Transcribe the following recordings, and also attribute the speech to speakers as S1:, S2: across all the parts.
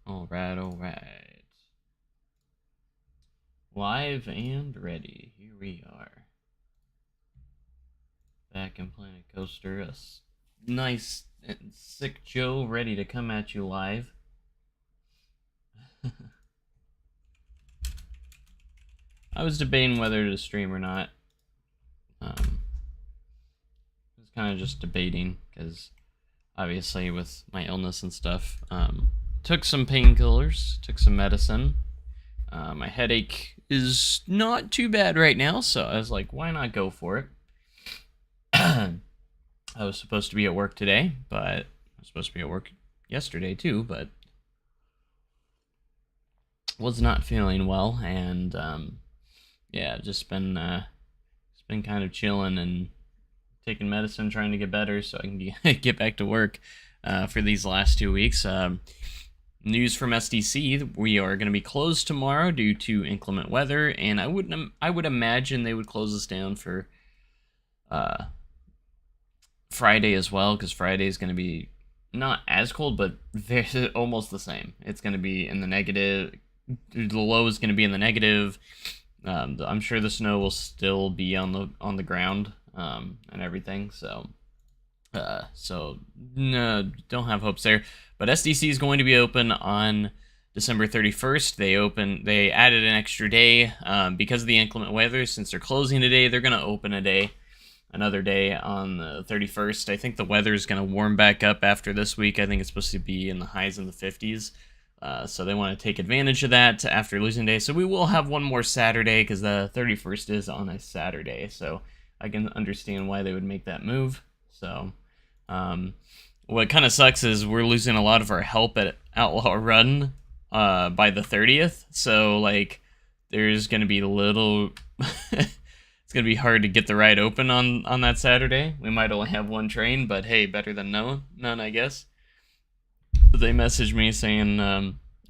S1: Alright, alright. Live and ready. Here we are. Back in Planet Coaster. A nice and sick Joe ready to come at you live. I was debating whether to stream or not. I was kind of just debating because obviously with my illness and stuff, took some painkillers, took some medicine. My headache is not too bad right now, so I was like, why not go for it? I was supposed to be at work today, but I was supposed to be at work yesterday too, but was not feeling well, and yeah, just been kind of chilling and taking medicine, trying to get better so I can get back to work for these last 2 weeks. News from SDC: we are going to be closed tomorrow due to inclement weather, and I would imagine they would close us down for Friday as well, because Friday is going to be not as cold, but almost the same. It's going to be in the negative. The low is going to be in the negative. I'm sure the snow will still be on the ground and everything. So no, don't have hopes there. But SDC is going to be open on December 31st. They added an extra day because of the inclement weather. Since they're closing today, they're going to open another day on the 31st. I think the weather is going to warm back up after this week. I think it's supposed to be in the highs in the 50s. So they want to take advantage of that after losing day. So we will have one more Saturday because the 31st is on a Saturday. So I can understand why they would make that move. So what kind of sucks is we're losing a lot of our help at Outlaw Run by the 30th. So like there's going to be little... It's going to be hard to get the ride open on that Saturday. We might only have one train, but hey, better than none, I guess. They messaged me saying,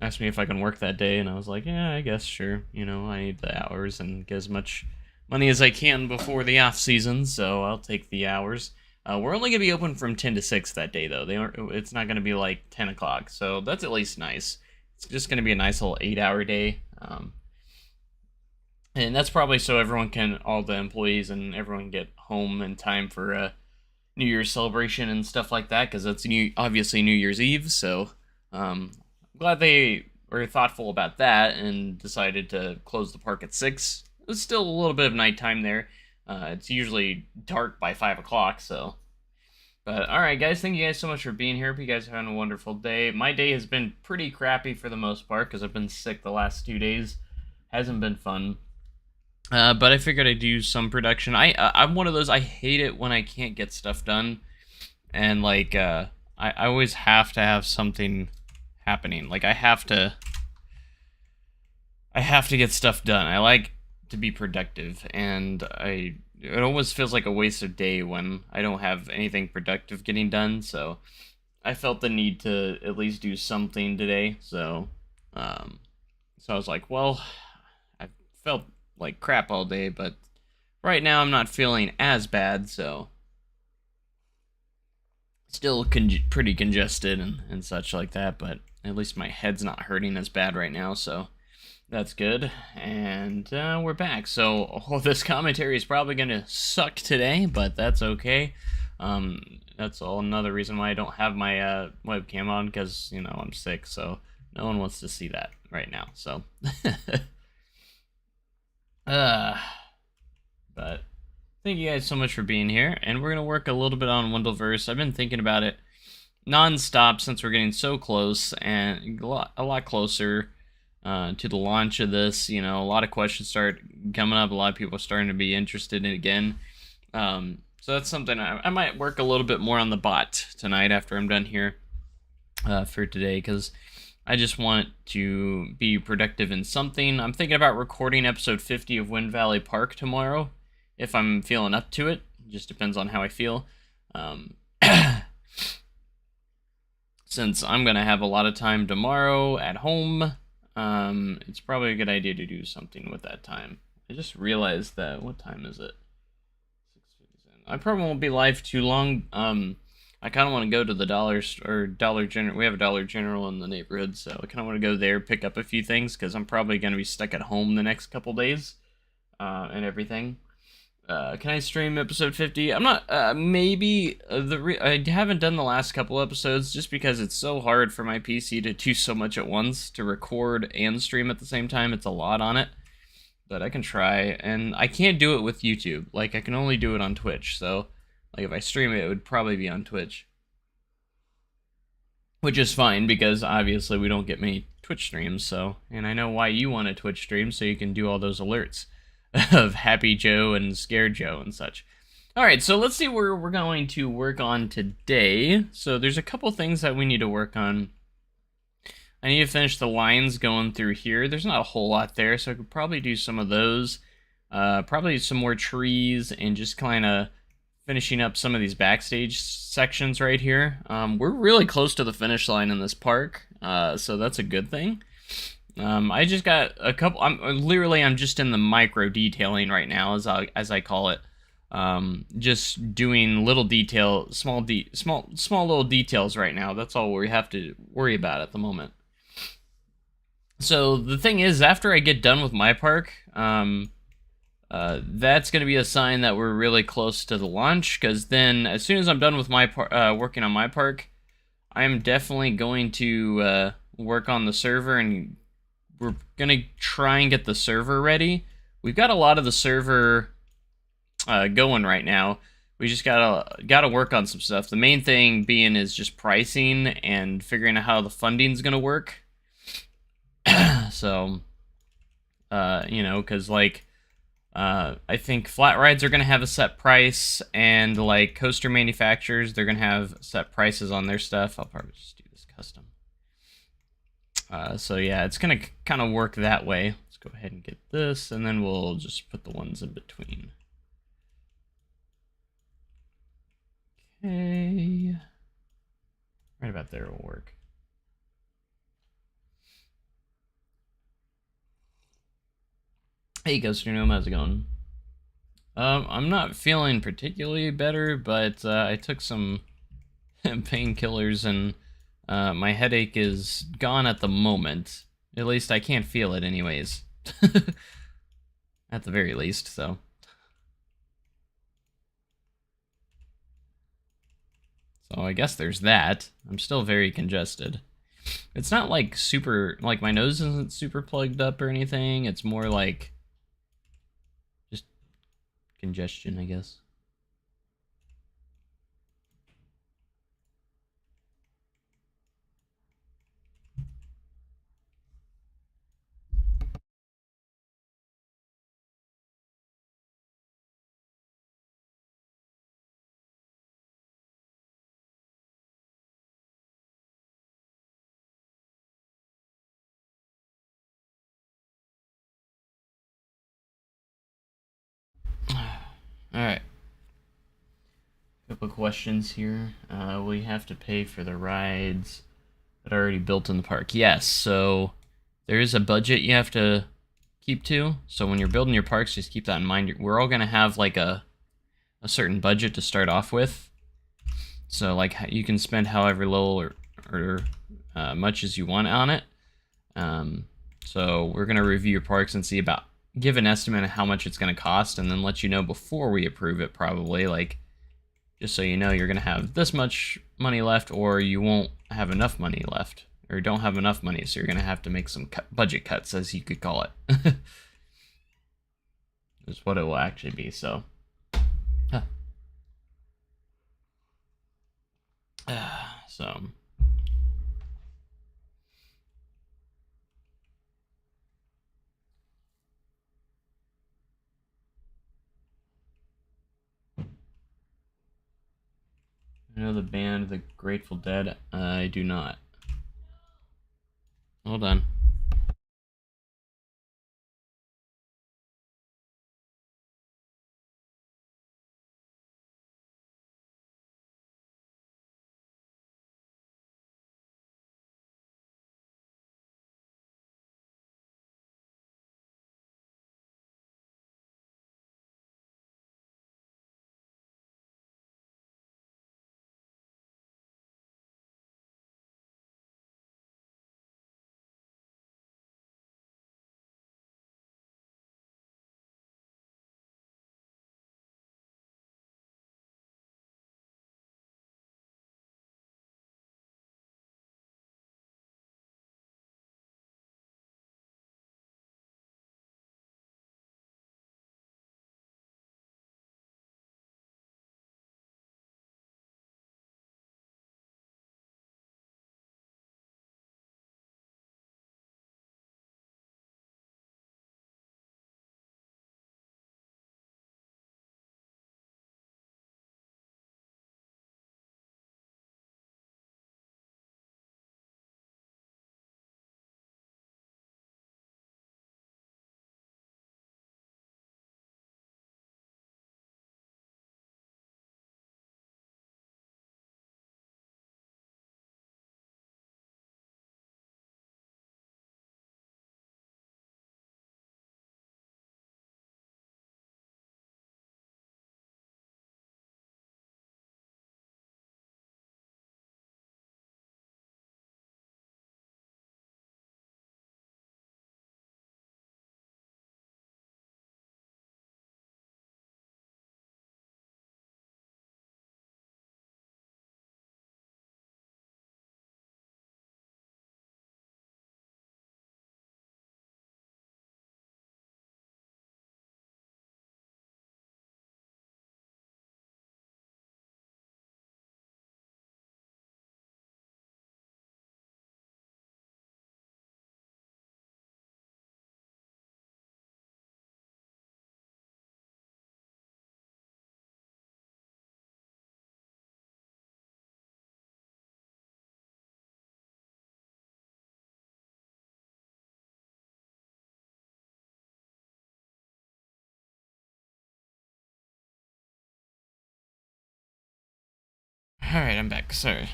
S1: asked me if I can work that day, and I was like, yeah, I guess, sure. You know, I need the hours and get as much money as I can before the off season, so I'll take the hours. We're only going to be open from 10 to 6 that day, though. It's not going to be like 10 o'clock, so that's at least nice. It's just going to be a nice little 8-hour day. And that's probably so all the employees and everyone get home in time for a New Year's celebration and stuff like that, because it's obviously New Year's Eve, so glad they were thoughtful about that and decided to close the park at 6. It's still a little bit of nighttime there. It's usually dark by 5 o'clock, so... But, alright guys, thank you guys so much for being here. Hope you guys are having a wonderful day. My day has been pretty crappy for the most part, because I've been sick the last 2 days. Hasn't been fun. But I figured I'd do some production. I'm one of those, I hate it when I can't get stuff done. And, like, I always have to have something happening. Like, I have to get stuff done. I like to be productive, and it always feels like a waste of day when I don't have anything productive getting done, so I felt the need to at least do something today, so I was like, well, I felt like crap all day, but right now I'm not feeling as bad, so still pretty congested and such like that, but at least my head's not hurting as bad right now, so that's good. And we're back. So this commentary is probably gonna suck today, but that's okay. That's another reason why I don't have my webcam on, because you know I'm sick, so no one wants to see that right now, so but thank you guys so much for being here, and we're gonna work a little bit on Wendellverse. I've been thinking about it non-stop since we're getting so close and a lot closer to the launch of this. You know, a lot of questions start coming up. A lot of people are starting to be interested in it again. So that's something I might work a little bit more on the bot tonight after I'm done here for today, because I just want to be productive in something. I'm thinking about recording episode 50 of Wind Valley Park tomorrow, if I'm feeling up to it. It just depends on how I feel. Since I'm going to have a lot of time tomorrow at home, it's probably a good idea to do something with that time. I just realized that, what time is it? 6:57. I probably won't be live too long. I kind of want to go to the Dollar General. We have a Dollar General in the neighborhood, so I kind of want to go there, pick up a few things, because I'm probably going to be stuck at home the next couple days, and everything. Can I stream episode 50? I'm not. Maybe I haven't done the last couple episodes just because it's so hard for my PC to do so much at once, to record and stream at the same time. It's a lot on it, but I can try, and I can't do it with YouTube. Like, I can only do it on Twitch. So, like, if I stream it, it would probably be on Twitch, which is fine because obviously we don't get many Twitch streams. So, and I know why you want a Twitch stream, so you can do all those alerts of Happy Joe and Scared Joe and such. Alright, so let's see where we're going to work on today. So there's a couple things that we need to work on. I need to finish the lines going through here. There's not a whole lot there, so I could probably do some of those. Probably some more trees and just kind of finishing up some of these backstage sections right here. We're really close to the finish line in this park, so that's a good thing. I just got a couple. I'm just in the micro detailing right now, as I call it. Just doing little small little details right now. That's all we have to worry about at the moment. So the thing is, after I get done with my park, that's going to be a sign that we're really close to the launch. Because then, as soon as I'm done with my working on my park, I'm definitely going to work on the server, and we're gonna try and get the server ready. We've got a lot of the server going right now. We just gotta work on some stuff. The main thing being is just pricing and figuring out how the funding's gonna work. So, you know, because like I think flat rides are gonna have a set price, and like coaster manufacturers, they're gonna have set prices on their stuff. I'll probably just do this custom. So yeah, it's gonna kind of work that way. Let's go ahead and get this, and then we'll just put the ones in between. Okay. Right about there will work. Hey, Ghost Gnome, how's it going? I'm not feeling particularly better, but I took some painkillers, and my headache is gone at the moment. At least I can't feel it anyways. At the very least, so. So I guess there's that. I'm still very congested. It's not like super, like my nose isn't super plugged up or anything. It's more like just congestion, I guess. Alright. Couple of questions here. We have to pay for the rides that are already built in the park. Yes, so there is a budget you have to keep to. So when you're building your parks, just keep that in mind. We're all going to have like a certain budget to start off with. So like you can spend however little or much as you want on it. So we're going to review your parks and give an estimate of how much it's going to cost, and then let you know before we approve it, probably, like, just so you know you're going to have this much money left, or you won't have enough money left, or don't have enough money, so you're going to have to make some budget cuts, as you could call it. Is what it will actually be, so. Huh. So. You know the band The Grateful Dead? I do not. Hold on. Alright, I'm back. Sorry.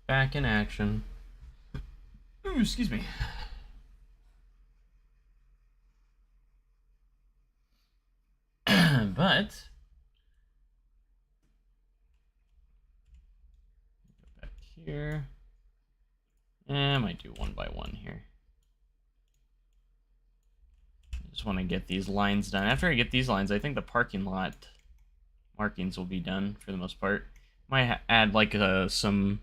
S1: Back in action. Ooh, excuse me. But go back here. I might do one by one here. I just want to get these lines done. After I get these lines, I think the parking lot markings will be done for the most part. Might add like some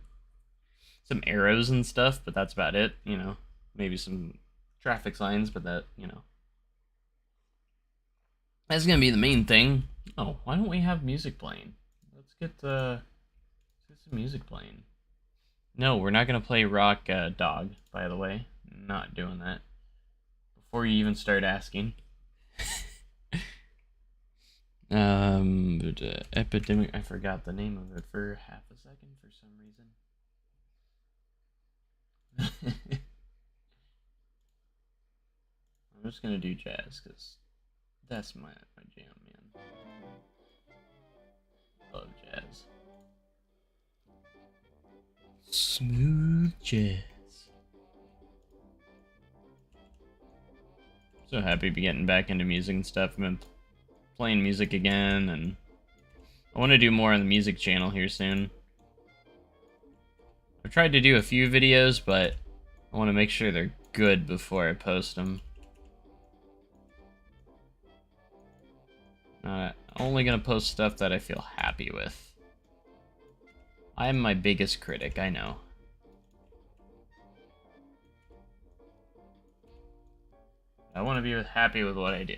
S1: arrows and stuff, but that's about it. You know, maybe some traffic signs, but that, you know, that's gonna be the main thing. Oh, why don't we have music playing? Let's get some music playing. No, we're not gonna play Rock Dog, by the way. Not doing that. Before you even start asking. Epidemic. I forgot the name of it for half a second for some reason. I'm just gonna do jazz because that's my jam, man. Love jazz. Smooth jazz. So happy to be getting back into music and stuff. I've been playing music again, and I want to do more on the music channel here soon. I've tried to do a few videos, but I want to make sure they're good before I post them. Only gonna post stuff that I feel happy with. I'm my biggest critic, I know. I want to be happy with what I do.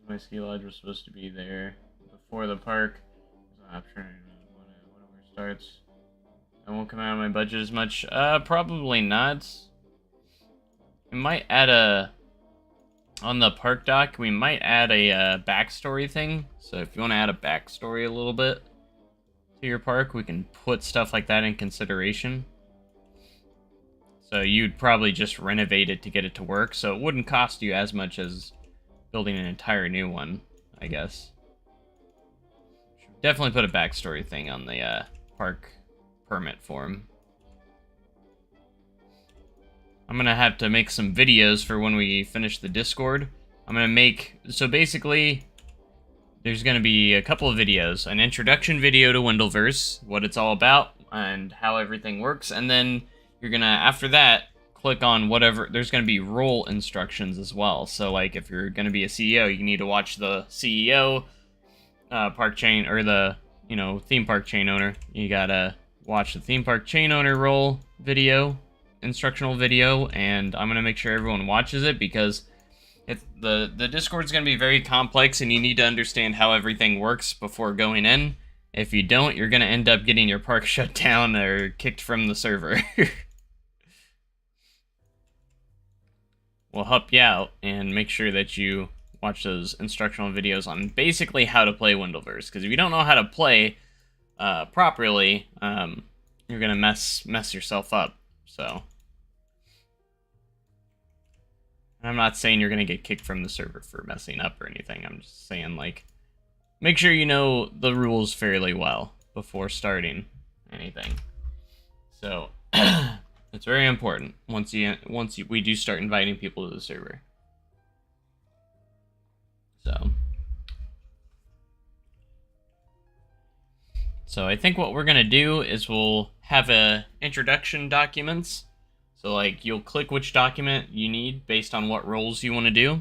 S1: My ski lodge was supposed to be there before the park. There's an option whenever it starts. I won't come out of my budget as much. Probably not. We might add on the park dock, we might add a backstory thing. So if you want to add a backstory a little bit to your park, we can put stuff like that in consideration. So you'd probably just renovate it to get it to work, so it wouldn't cost you as much as building an entire new one, I guess. Should definitely put a backstory thing on the park permit form. I'm gonna have to make some videos for when we finish the Discord. I'm gonna make, so basically, there's gonna be a couple of videos. An introduction video to Wendellverse, what it's all about, and how everything works, and then you're gonna, after that, click on whatever, there's gonna be role instructions as well. So like, if you're gonna be a CEO, you need to watch the CEO, park chain, or the, you know, theme park chain owner. You gotta watch the theme park chain owner role video, instructional video, and I'm gonna make sure everyone watches it because the Discord's gonna be very complex and you need to understand how everything works before going in. If you don't, you're gonna end up getting your park shut down or kicked from the server. We'll help you out and make sure that you watch those instructional videos on basically how to play Wendellverse, because if you don't know how to play properly, you're gonna mess yourself up. So I'm not saying you're gonna get kicked from the server for messing up or anything. I'm just saying, like, make sure you know the rules fairly well before starting anything. So it's very important once we do start inviting people to the server. So I think what we're gonna do is we'll have a introduction documents. So like, you'll click which document you need based on what roles you want to do.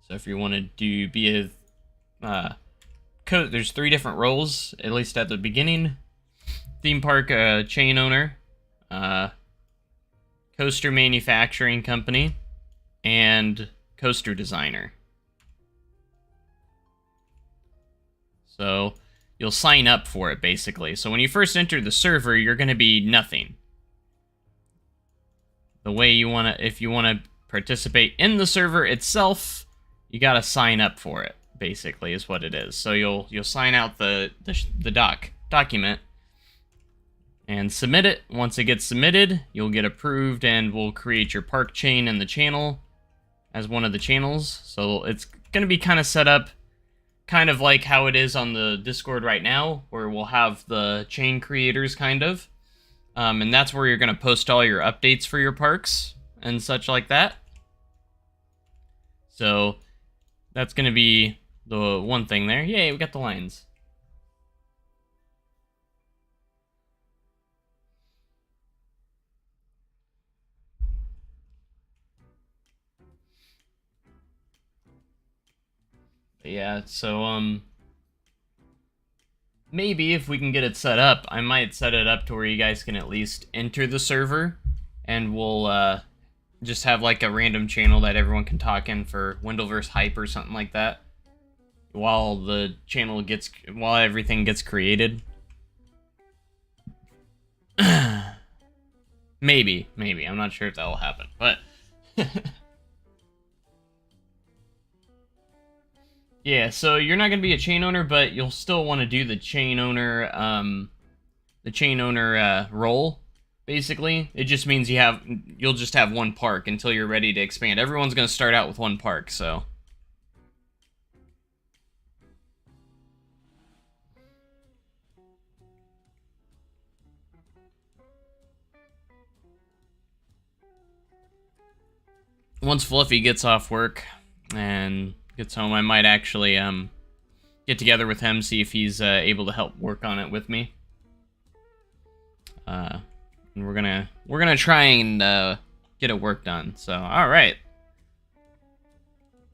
S1: So if you want to be a there's 3 different roles, at least at the beginning: theme park chain owner, coaster manufacturing company, and coaster designer. So you'll sign up for it, basically. So when you first enter the server, you're going to be nothing. The way you want to, if you want to participate in the server itself, you got to sign up for it, basically, is what it is. So you'll sign out the document and submit it. Once it gets submitted, you'll get approved, and we'll create your park chain in the channel. as one of the channels. So it's going to be kind of set up kind of like how it is on the Discord right now, where we'll have the chain creators kind of. And that's where you're going to post all your updates for your parks and such like that. So that's going to be the one thing there. Yay, we got the lines. But yeah, so maybe if we can get it set up, I might set it up to where you guys can at least enter the server, and we'll just have like a random channel that everyone can talk in for Wendellverse hype or something like that, while everything gets created. maybe I'm not sure if that will happen, but yeah, so you're not going to be a chain owner, but you'll still want to do the chain owner role. Basically, it just means you'll just have one park until you're ready to expand. Everyone's going to start out with one park, so once Fluffy gets off work and gets home, I might actually get together with him, see if he's able to help work on it with me. And we're gonna try and get it work done. So all right,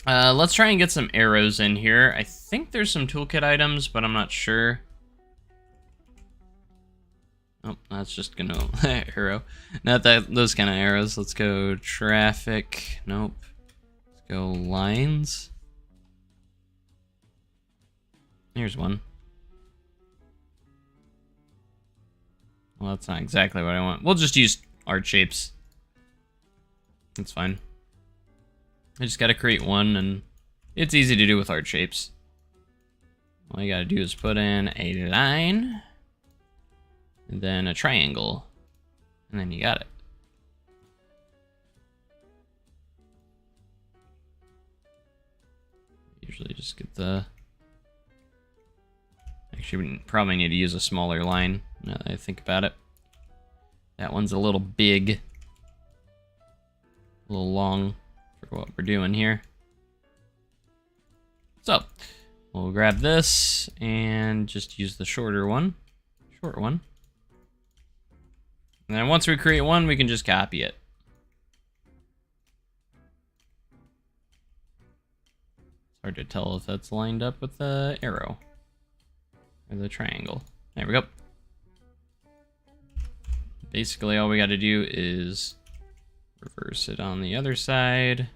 S1: let's try and get some arrows in here. I think there's some toolkit items, but I'm not sure. Oh, that's just gonna arrow. Not that those kind of arrows. Let's go traffic. Nope. Let's go lines. Here's one. Well, that's not exactly what I want. We'll just use art shapes. That's fine. I just gotta create one, and it's easy to do with art shapes. All you gotta do is put in a line, and then a triangle, and then you got it. Usually just get the... Actually, we probably need to use a smaller line, now that I think about it. That one's a little big. A little long for what we're doing here. So, we'll grab this and just use the short one. And then once we create one, we can just copy it. It's hard to tell if that's lined up with the arrow. Or the triangle. There we go. Basically, all we got to do is reverse it on the other side.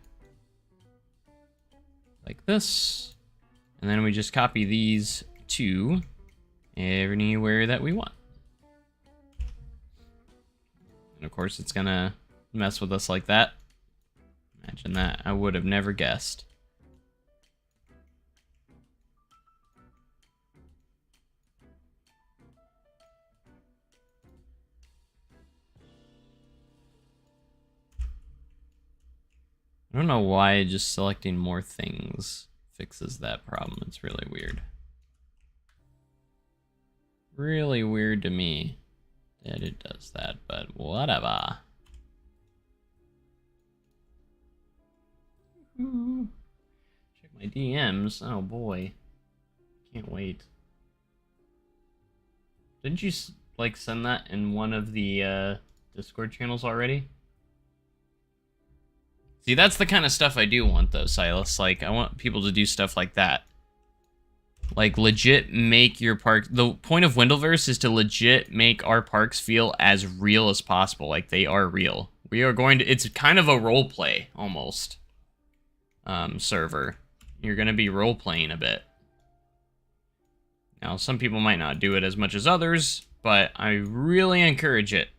S1: Like this. And then we just copy these to anywhere that we want. And of course, it's going to mess with us like that. Imagine that. I would have never guessed. I don't know why just selecting more things fixes that problem. It's really weird. Really weird to me that it does that, but whatever. Check my DMs. Oh boy. Can't wait. Didn't you like send that in one of the Discord channels already? See, that's the kind of stuff I do want, though, Silas. Like, I want people to do stuff like that. Like, legit make your park... The point of Wendellverse is to legit make our parks feel as real as possible. Like, they are real. We are going to... It's kind of a role play, almost. Server. You're going to be role-playing a bit. Now, some people might not do it as much as others, but I really encourage it.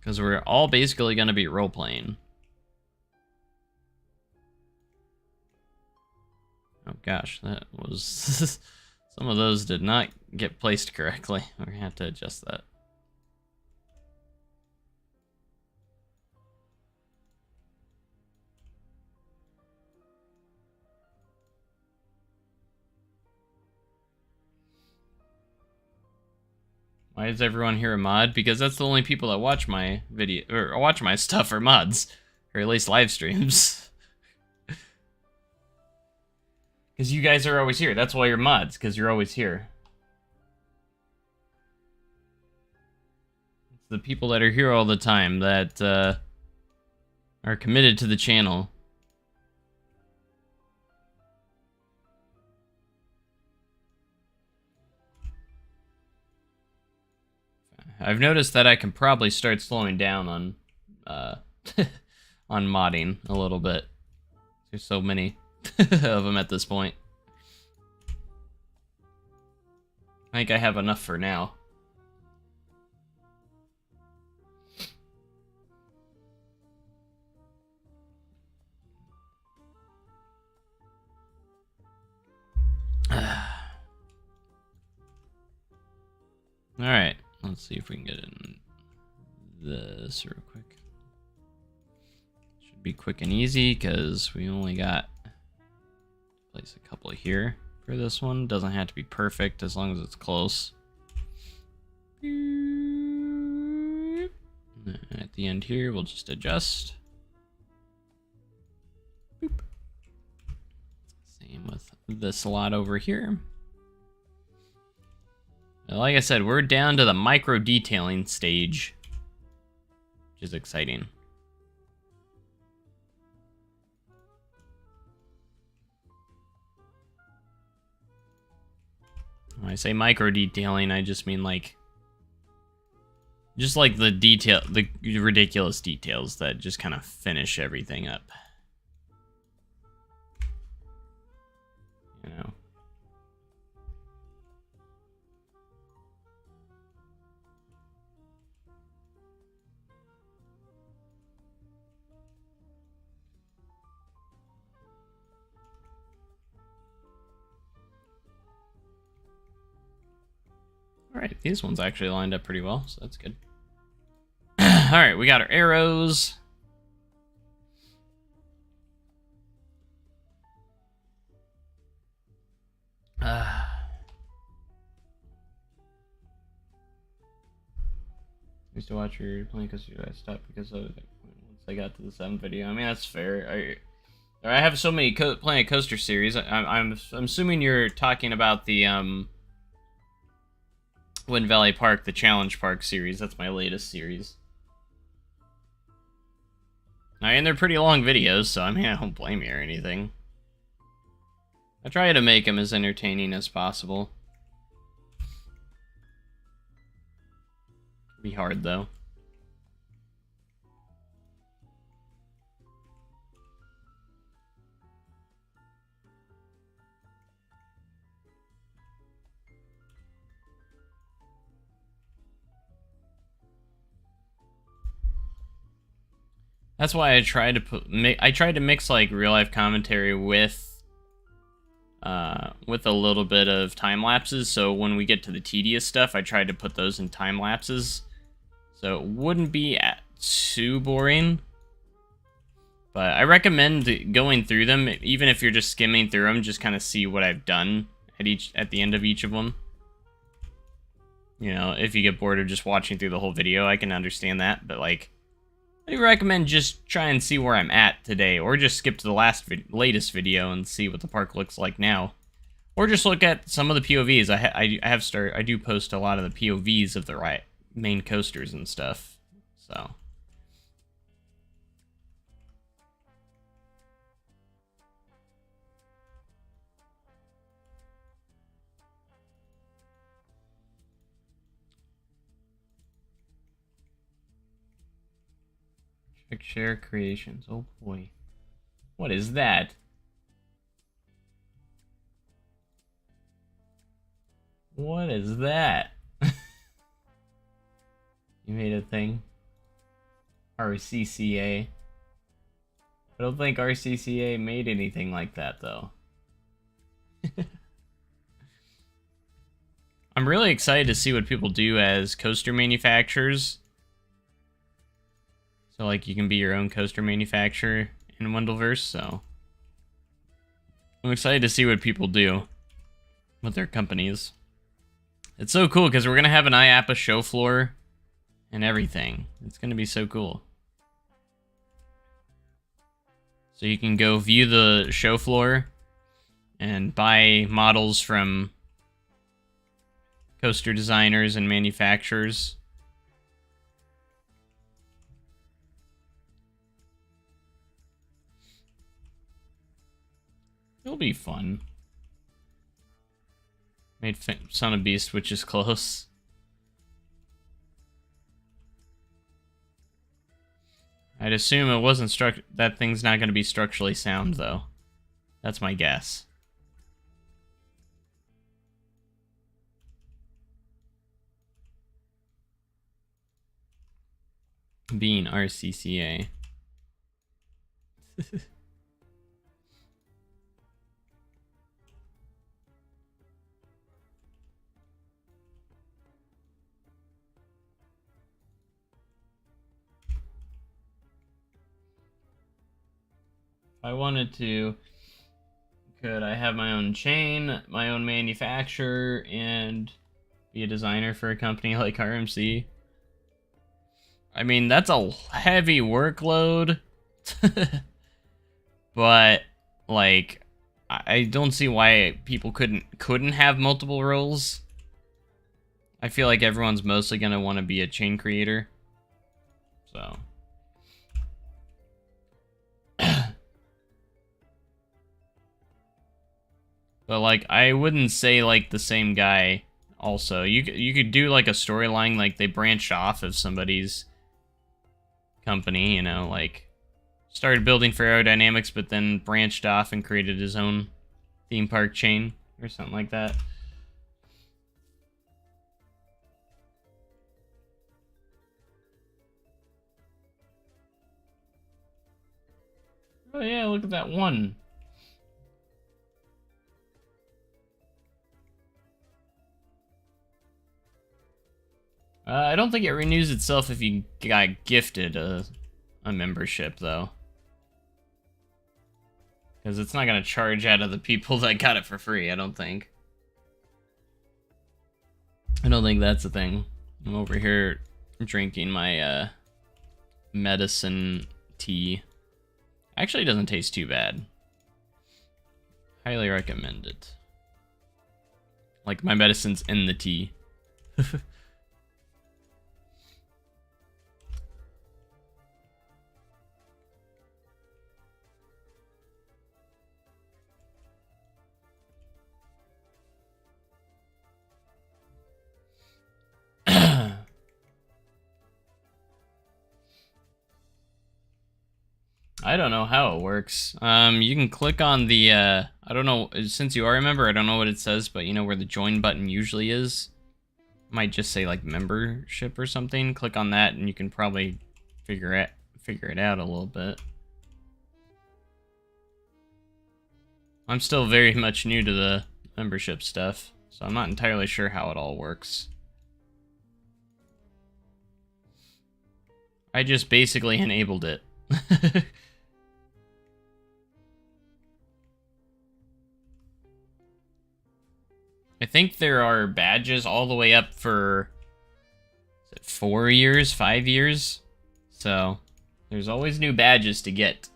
S1: Because we're all basically going to be role-playing. Oh gosh, that was Some of those did not get placed correctly. We're gonna have to adjust that. Why is everyone here a mod? Because that's the only people that watch my video or watch my stuff are mods, or at least live streams. Because you guys are always here. That's why you're mods, because you're always here. It's the people that are here all the time that are committed to the channel. I've noticed that I can probably start slowing down on on modding a little bit. There's so many of them at this point. I think I have enough for now. Alright, let's see if we can get in this real quick. Should be quick and easy because we only got to place a couple here for this one. Doesn't have to be perfect as long as it's close. And at the end here, we'll just adjust. Boop. Same with this lot over here. Like I said, we're down to the micro detailing stage, which is exciting. When I say micro detailing, I just mean like, just like the ridiculous details that just kind of finish everything up. You know. Alright, these ones actually lined up pretty well, so that's good. Alright, we got our arrows. Used to watch your playing because I stopped because of once I got to the 7th video. I mean, that's fair. I have so many playing a coaster series. I'm assuming you're talking about the Wind Valley Park, the Challenge Park series. That's my latest series. And they're pretty long videos, so I mean, I don't blame you or anything. I try to make them as entertaining as possible. It'd be hard, though. That's why I tried to mix like real life commentary with a little bit of time lapses. So when we get to the tedious stuff, I tried to put those in time lapses, so it wouldn't be too boring. But I recommend going through them, even if you're just skimming through them, just kind of see what I've done at the end of each of them. You know, if you get bored of just watching through the whole video, I can understand that, but like, I do recommend just try and see where I'm at today, or just skip to the latest video and see what the park looks like now, or just look at some of the POVs. I do post a lot of the POVs of the main coasters and stuff. So check share creations. Oh boy. What is that? What is that? You made a thing? RCCA. I don't think RCCA made anything like that, though. I'm really excited to see what people do as coaster manufacturers. So, like, you can be your own coaster manufacturer in Wendellverse, so... I'm excited to see what people do with their companies. It's so cool, because we're going to have an IAPA show floor and everything. It's going to be so cool. So you can go view the show floor and buy models from coaster designers and manufacturers. It'll be fun. Made Son of Beast, which is close. I'd assume it wasn't that thing's not going to be structurally sound, though. That's my guess. Being RCCA. If I wanted to, could I have my own chain, my own manufacturer, and be a designer for a company like RMC? I mean, that's a heavy workload. But, like, I don't see why people couldn't have multiple roles. I feel like everyone's mostly gonna want to be a chain creator. So... But, like, I wouldn't say, like, the same guy also. You could do, like, a storyline, like, they branched off of somebody's company, you know, like, started building for aerodynamics, but then branched off and created his own theme park chain, or something like that. Oh, yeah, look at that one. I don't think it renews itself if you got gifted a membership, though. Because it's not going to charge out of the people that got it for free, I don't think. I don't think that's a thing. I'm over here drinking my medicine tea. Actually, it doesn't taste too bad. Highly recommend it. Like, my medicine's in the tea. I don't know how it works. You can click on the, I don't know, since you are a member, I don't know what it says, but you know where the join button usually is? Might just say, like, membership or something. Click on that, and you can probably figure it out a little bit. I'm still very much new to the membership stuff, so I'm not entirely sure how it all works. I just basically enabled it. I think there are badges all the way up for, is it 4 years, 5 years? So, there's always new badges to get.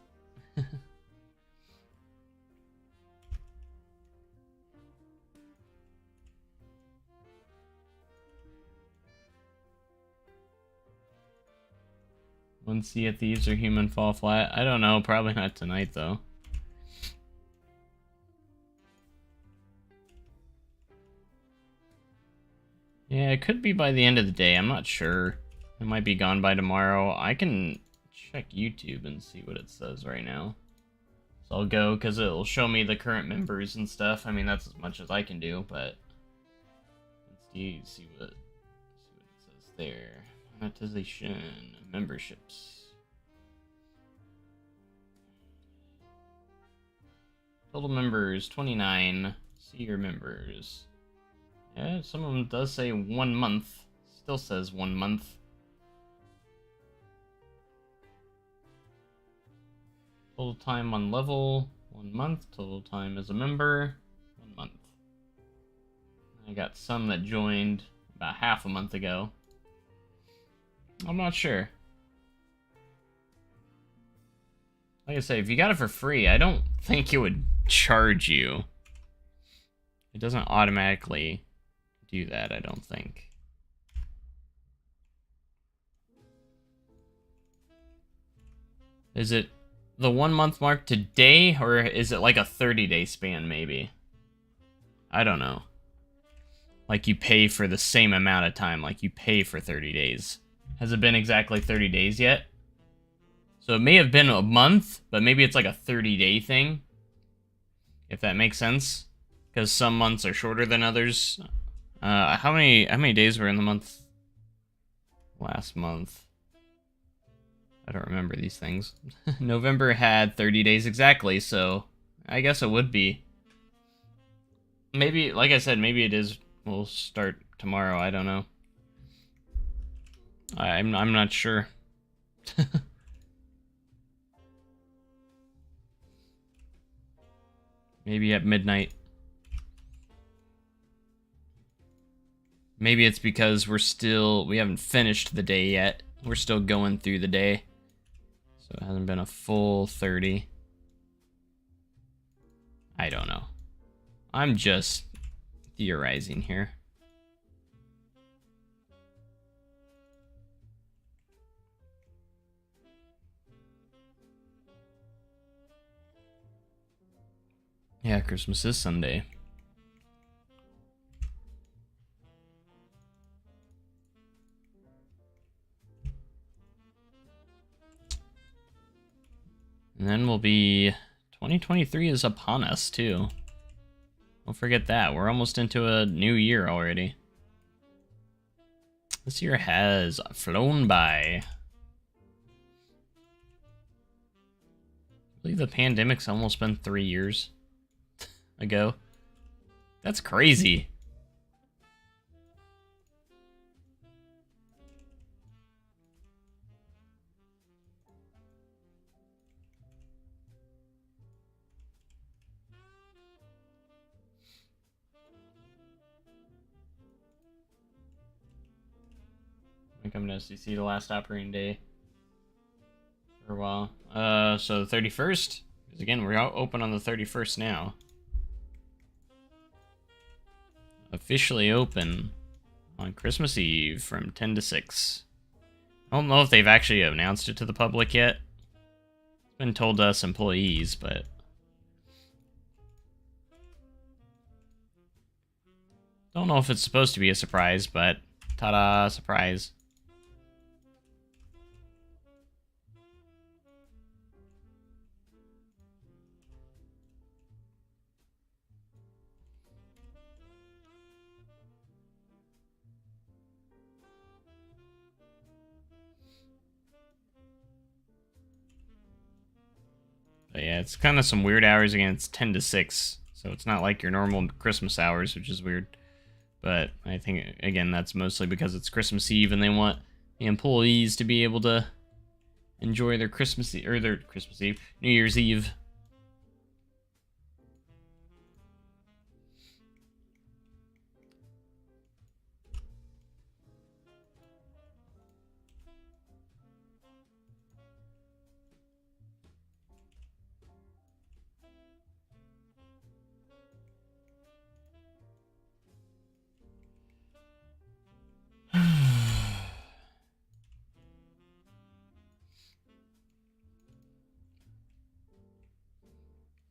S1: One Sea of Thieves or Human Fall Flat? I don't know, probably not tonight, though. Yeah, it could be by the end of the day. I'm not sure. It might be gone by tomorrow. I can check YouTube and see what it says right now. So I'll go, because it'll show me the current members and stuff. I mean, that's as much as I can do, but... Let's see what it says there. Monetization, memberships. Total members, 29. See your members. Yeah, some of them does say 1 month. Still says 1 month. Total time on level, 1 month. Total time as a member, 1 month. I got some that joined about half a month ago. I'm not sure. Like I say, if you got it for free, I don't think it would charge you. It doesn't automatically do that, I don't think. Is it the 1 month mark today, or is it like a 30-day span, maybe? I don't know. Like you pay for the same amount of time, like you pay for 30 days. Has it been exactly 30 days yet? So it may have been a month, but maybe it's like a 30-day thing. If that makes sense. Because some months are shorter than others. How many days were in the month last month? I don't remember these things. November had 30 days exactly, so I guess it would be. Maybe, like I said, maybe it is. We'll start tomorrow. I don't know. I'm not sure. Maybe at midnight. Maybe it's because we haven't finished the day yet. We're still going through the day. So it hasn't been a full 30. I don't know. I'm just theorizing here. Yeah, Christmas is Sunday. And then 2023 is upon us, too. Don't forget that. We're almost into a new year already. This year has flown by. I believe the pandemic's almost been 3 years ago. That's crazy. I'm coming to SDC the last operating day for a while. So the 31st, because again, we're out open on the 31st now. Officially open on Christmas Eve from 10 to 6. I don't know if they've actually announced it to the public yet. It's been told to us employees, but don't know if it's supposed to be a surprise, but ta-da, surprise. But yeah, it's kind of some weird hours. Again, it's 10 to 6, so it's not like your normal Christmas hours, which is weird. But I think, again, that's mostly because it's Christmas Eve and they want the employees to be able to enjoy their Christmas Eve, or their Christmas Eve, New Year's Eve.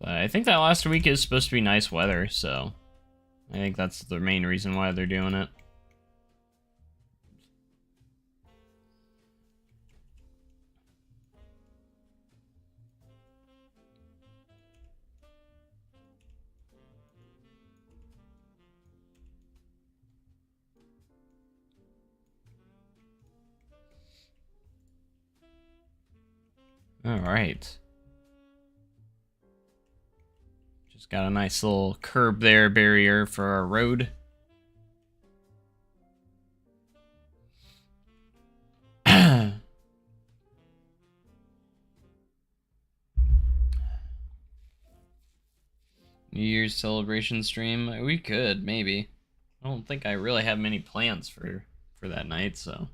S1: But I think that last week is supposed to be nice weather, so I think that's the main reason why they're doing it. All right. Just got a nice little curb there, barrier for our road. New Year's celebration stream? We could, maybe. I don't think I really have many plans for that night, so.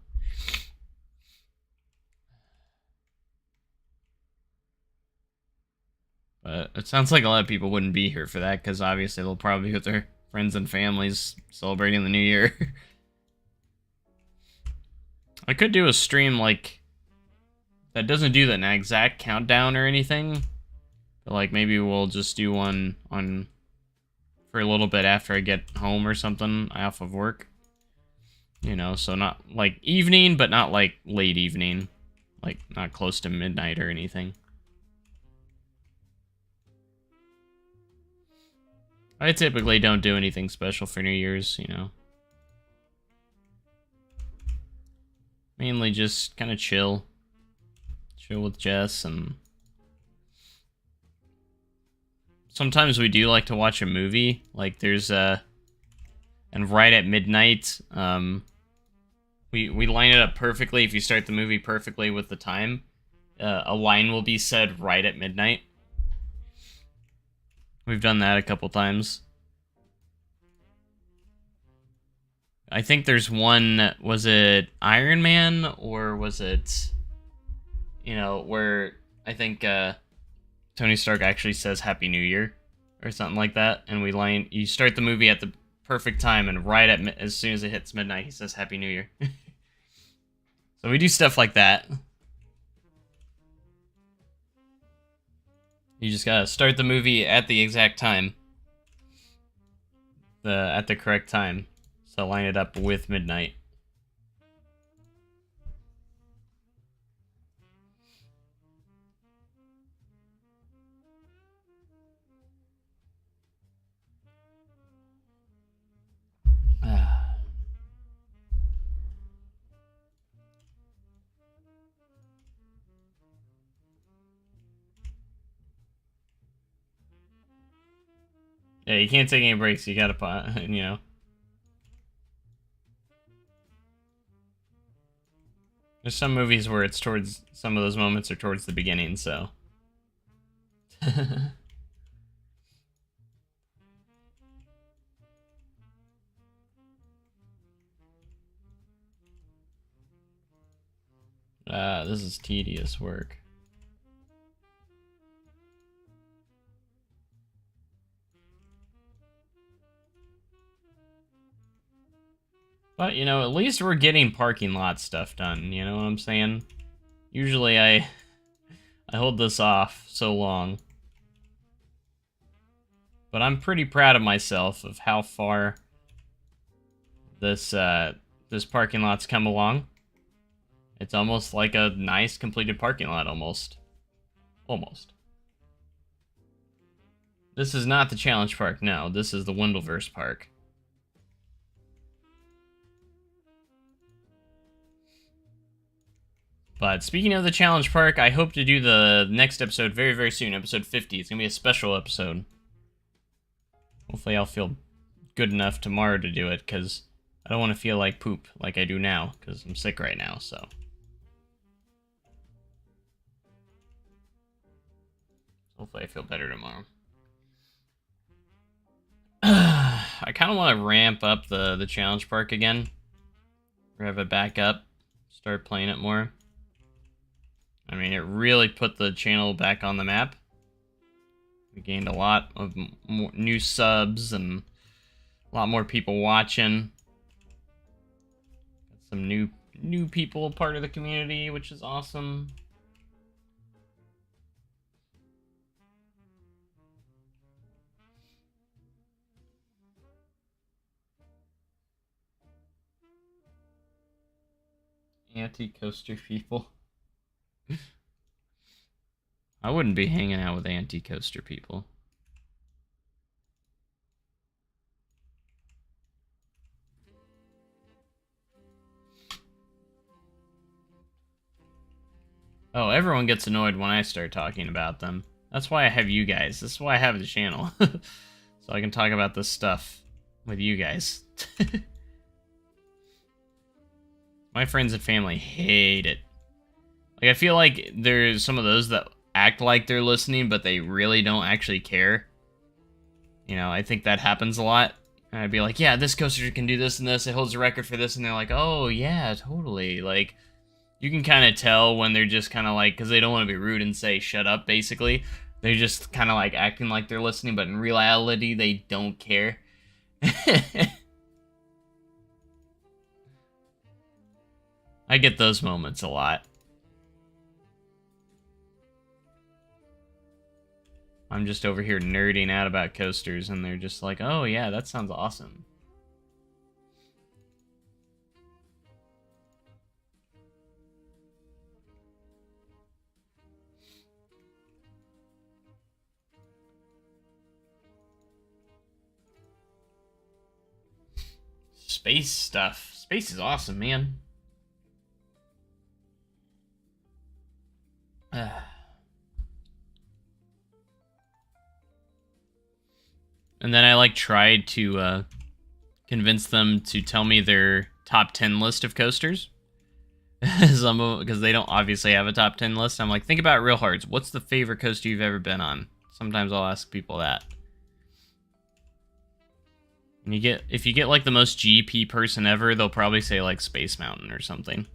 S1: But it sounds like a lot of people wouldn't be here for that, because obviously they'll probably be with their friends and families celebrating the new year. I could do a stream, like, that doesn't do an exact countdown or anything. But, like, maybe we'll just do one on for a little bit after I get home or something off of work. You know, so not, like, evening, but not, like, late evening. Like, not close to midnight or anything. I typically don't do anything special for New Year's, you know. Mainly just kind of chill. Chill with Jess, and sometimes we do like to watch a movie. Like there's and right at midnight, we line it up perfectly. If you start the movie perfectly with the time, a line will be said right at midnight. We've done that a couple times. I think there's one, was it Iron Man, or was it, you know, where I think Tony Stark actually says Happy New Year, or something like that, and you start the movie at the perfect time, and right at, as soon as it hits midnight, he says Happy New Year. So we do stuff like that. You just gotta start the movie at the exact time. At the correct time. So line it up with midnight. Yeah, you can't take any breaks. You gotta, you know. There's some movies where it's towards, some of those moments are towards the beginning, so. This is tedious work. But, you know, at least we're getting parking lot stuff done, you know what I'm saying? Usually I hold this off so long. But I'm pretty proud of myself of how far this parking lot's come along. It's almost like a nice completed parking lot, almost. Almost. This is not the Challenge Park, no. This is the Wendellverse Park. But speaking of the Challenge Park, I hope to do the next episode very, very soon. Episode 50. It's going to be a special episode. Hopefully I'll feel good enough tomorrow to do it, because I don't want to feel like poop like I do now, because I'm sick right now, so. Hopefully I feel better tomorrow. I kind of want to ramp up the Challenge Park again. Rev it back up. Start playing it more. I mean, it really put the channel back on the map. We gained a lot of more new subs and a lot more people watching. Got some new people part of the community, which is awesome. Anti-coaster people. I wouldn't be hanging out with anti-coaster people. Oh, everyone gets annoyed when I start talking about them. That's why I have you guys. This is why I have the channel. So I can talk about this stuff with you guys. My friends and family hate it. Like, I feel like there's some of those that act like they're listening, but they really don't actually care. You know, I think that happens a lot. And I'd be like, yeah, this coaster can do this and this. It holds a record for this. And they're like, oh, yeah, totally. Like, you can kind of tell when they're just kind of like, because they don't want to be rude and say, shut up, basically. They're just kind of like acting like they're listening, but in reality, they don't care. I get those moments a lot. I'm just over here nerding out about coasters, and they're just like, oh yeah, that sounds awesome. Space stuff. Space is awesome, man. And then I like tried to convince them to tell me their top 10 list of coasters. Because they don't obviously have a top 10 list. I'm like, think about real hards. What's the favorite coaster you've ever been on? Sometimes I'll ask people that. And if you get like the most GP person ever, they'll probably say like Space Mountain or something.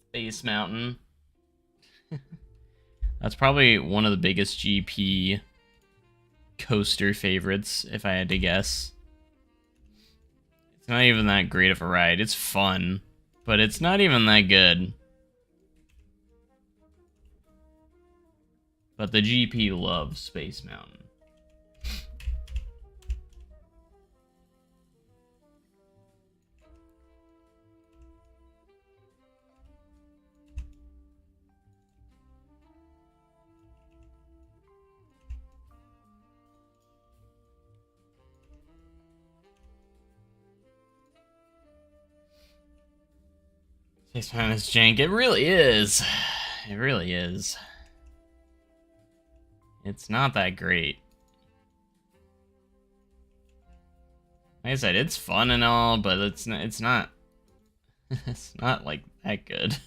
S1: Space Mountain. That's probably one of the biggest GP coaster favorites, if I had to guess. It's not even that great of a ride. It's fun, but it's not even that good. But the GP loves Space Mountain. Space Mountain is jank. It really is. It really is. It's not that great. Like I said, it's fun and all, but it's not it's not like that good.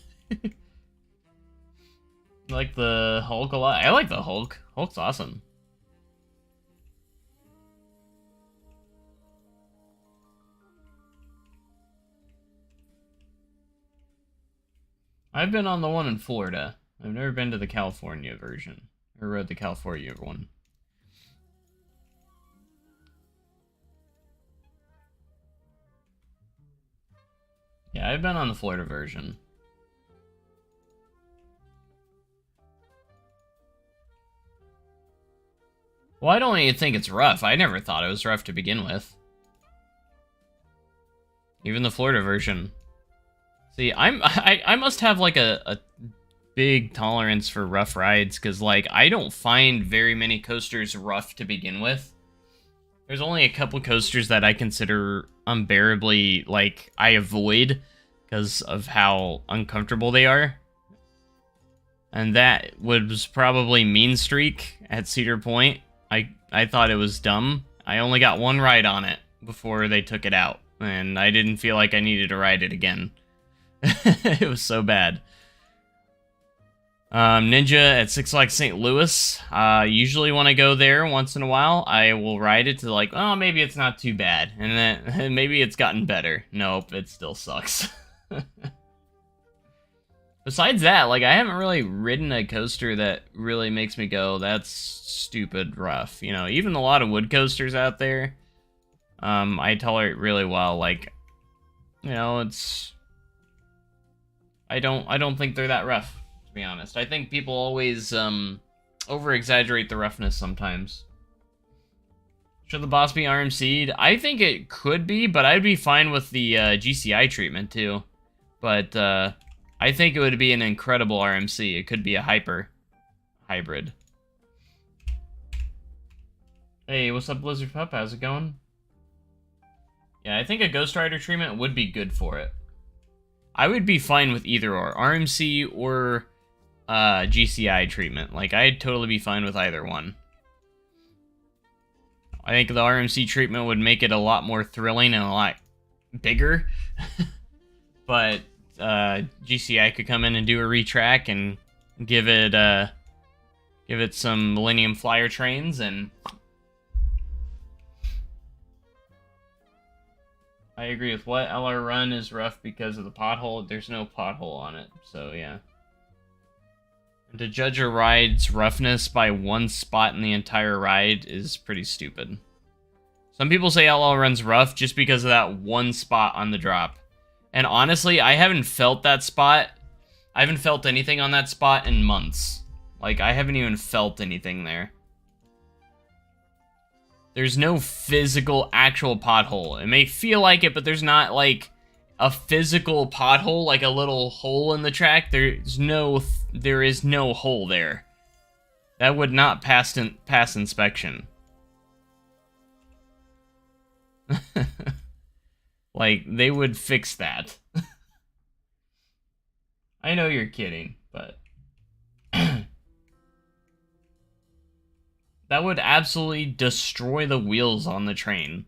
S1: Like the Hulk a lot. I like the Hulk. Hulk's awesome. I've been on the one in Florida. I've never been to the California version. Or rode the California one. Yeah, I've been on the Florida version. Well, I don't even think it's rough. I never thought it was rough to begin with. Even the Florida version. See, I must have like a big tolerance for rough rides, because like I don't find very many coasters rough to begin with. There's only a couple coasters that I consider unbearably, like, I avoid because of how uncomfortable they are. And that was probably Mean Streak at Cedar Point. I thought it was dumb. I only got one ride on it before they took it out, and I didn't feel like I needed to ride it again. It was so bad. Ninja at Six Flags St. Louis. Usually when I go there once in a while, I will ride it to like, oh, maybe it's not too bad. And then maybe it's gotten better. Nope, it still sucks. Besides that, like, I haven't really ridden a coaster that really makes me go, that's stupid rough. You know, even a lot of wood coasters out there, I tolerate really well. Like, you know, it's... I don't think they're that rough, to be honest. I think people always over-exaggerate the roughness sometimes. Should the boss be RMC'd? I think it could be, but I'd be fine with the GCI treatment too. But I think it would be an incredible RMC. It could be a hybrid. Hey, what's up, Blizzard Pup? How's it going? Yeah, I think a Ghost Rider treatment would be good for it. I would be fine with either or. RMC or GCI treatment. Like, I'd totally be fine with either one. I think the RMC treatment would make it a lot more thrilling and a lot bigger. But GCI could come in and do a retrack and give it Give it some Millennium Flyer trains, and I agree with what? LR Run is rough because of the pothole. There's no pothole on it, so yeah. And to judge a ride's roughness by one spot in the entire ride is pretty stupid. Some people say LR Run's rough just because of that one spot on the drop. And honestly, I haven't felt that spot. I haven't felt anything on that spot in months. Like, I haven't even felt anything there. There's no physical, actual pothole. It may feel like it, but there's not, like, a physical pothole, like a little hole in the track. There is no hole there. That would not pass inspection. Like, they would fix that. I know you're kidding, but that would absolutely destroy the wheels on the train.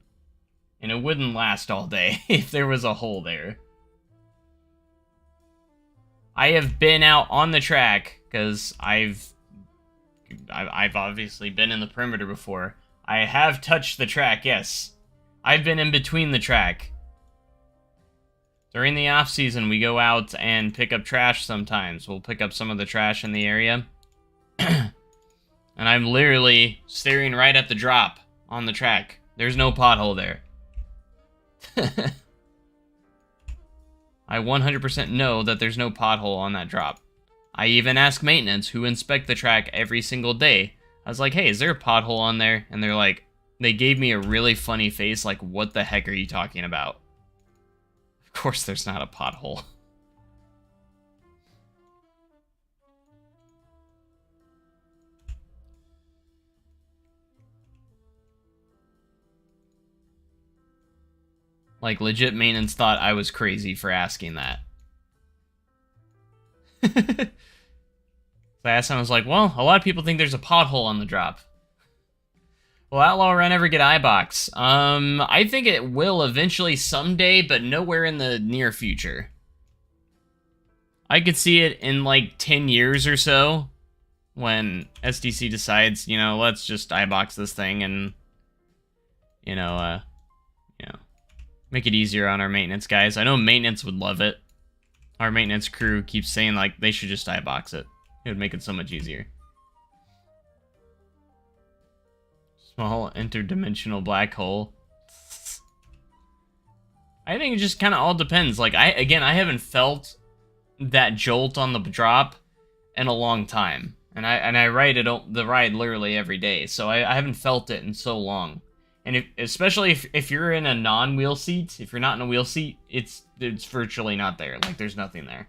S1: And it wouldn't last all day if there was a hole there. I have been out on the track, because I've obviously been in the perimeter before. I have touched the track, yes. I've been in between the track. During the off-season, we go out and pick up trash sometimes. We'll pick up some of the trash in the area. And I'm literally staring right at the drop on the track. There's no pothole there. I 100% know that there's no pothole on that drop. I even ask maintenance, who inspect the track every single day. I was like, hey, is there a pothole on there? And they're like, they gave me a really funny face, like, what the heck are you talking about? Of course there's not a pothole. Like, legit maintenance thought I was crazy for asking that. So I asked him, I was like, well, a lot of people think there's a pothole on the drop. Will Outlaw Run ever get iBox? I think it will eventually someday, but nowhere in the near future. I could see it in like 10 years or so, when SDC decides, you know, let's just iBox this thing and, you know, make it easier on our maintenance guys. I know maintenance would love it. Our maintenance crew keeps saying, like, they should just iBox it. It would make it so much easier. Small interdimensional black hole. I think it just kind of all depends. Like, I haven't felt that jolt on the drop in a long time. And I ride the ride literally every day. So I haven't felt it in so long. And especially if you're in a non-wheel seat, if you're not in a wheel seat, it's virtually not there. Like, there's nothing there.